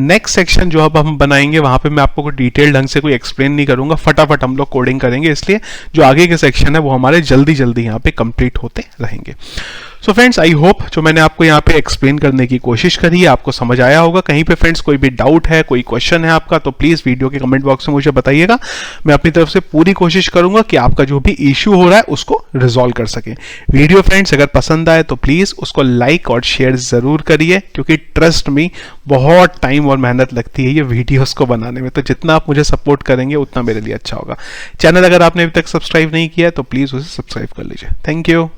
नेक्स्ट सेक्शन जो अब हम बनाएंगे वहां पे मैं आपको कोई डिटेल ढंग से कोई एक्सप्लेन नहीं करूंगा, फटाफट हम लोग कोडिंग करेंगे, इसलिए जो आगे के सेक्शन है वो हमारे जल्दी जल्दी यहाँ पे कंप्लीट होते रहेंगे। सो फ्रेंड्स, आई होप जो मैंने आपको यहाँ पे एक्सप्लेन करने की कोशिश करी है आपको समझ आया होगा। कहीं पे फ्रेंड्स कोई भी डाउट है, कोई क्वेश्चन है आपका, तो प्लीज वीडियो के कमेंट बॉक्स में मुझे बताइएगा। मैं अपनी तरफ से पूरी कोशिश करूंगा कि आपका जो भी इश्यू हो रहा है उसको रिजॉल्व कर सके। वीडियो फ्रेंड्स अगर पसंद आए तो प्लीज उसको लाइक और शेयर जरूर करिए, क्योंकि ट्रस्ट मी बहुत टाइम और मेहनत लगती है ये वीडियोस को बनाने में, तो जितना आप मुझे सपोर्ट करेंगे उतना मेरे लिए अच्छा होगा। चैनल अगर आपने अभी तक सब्सक्राइब नहीं किया है तो प्लीज उसे सब्सक्राइब कर लीजिए। Thank you.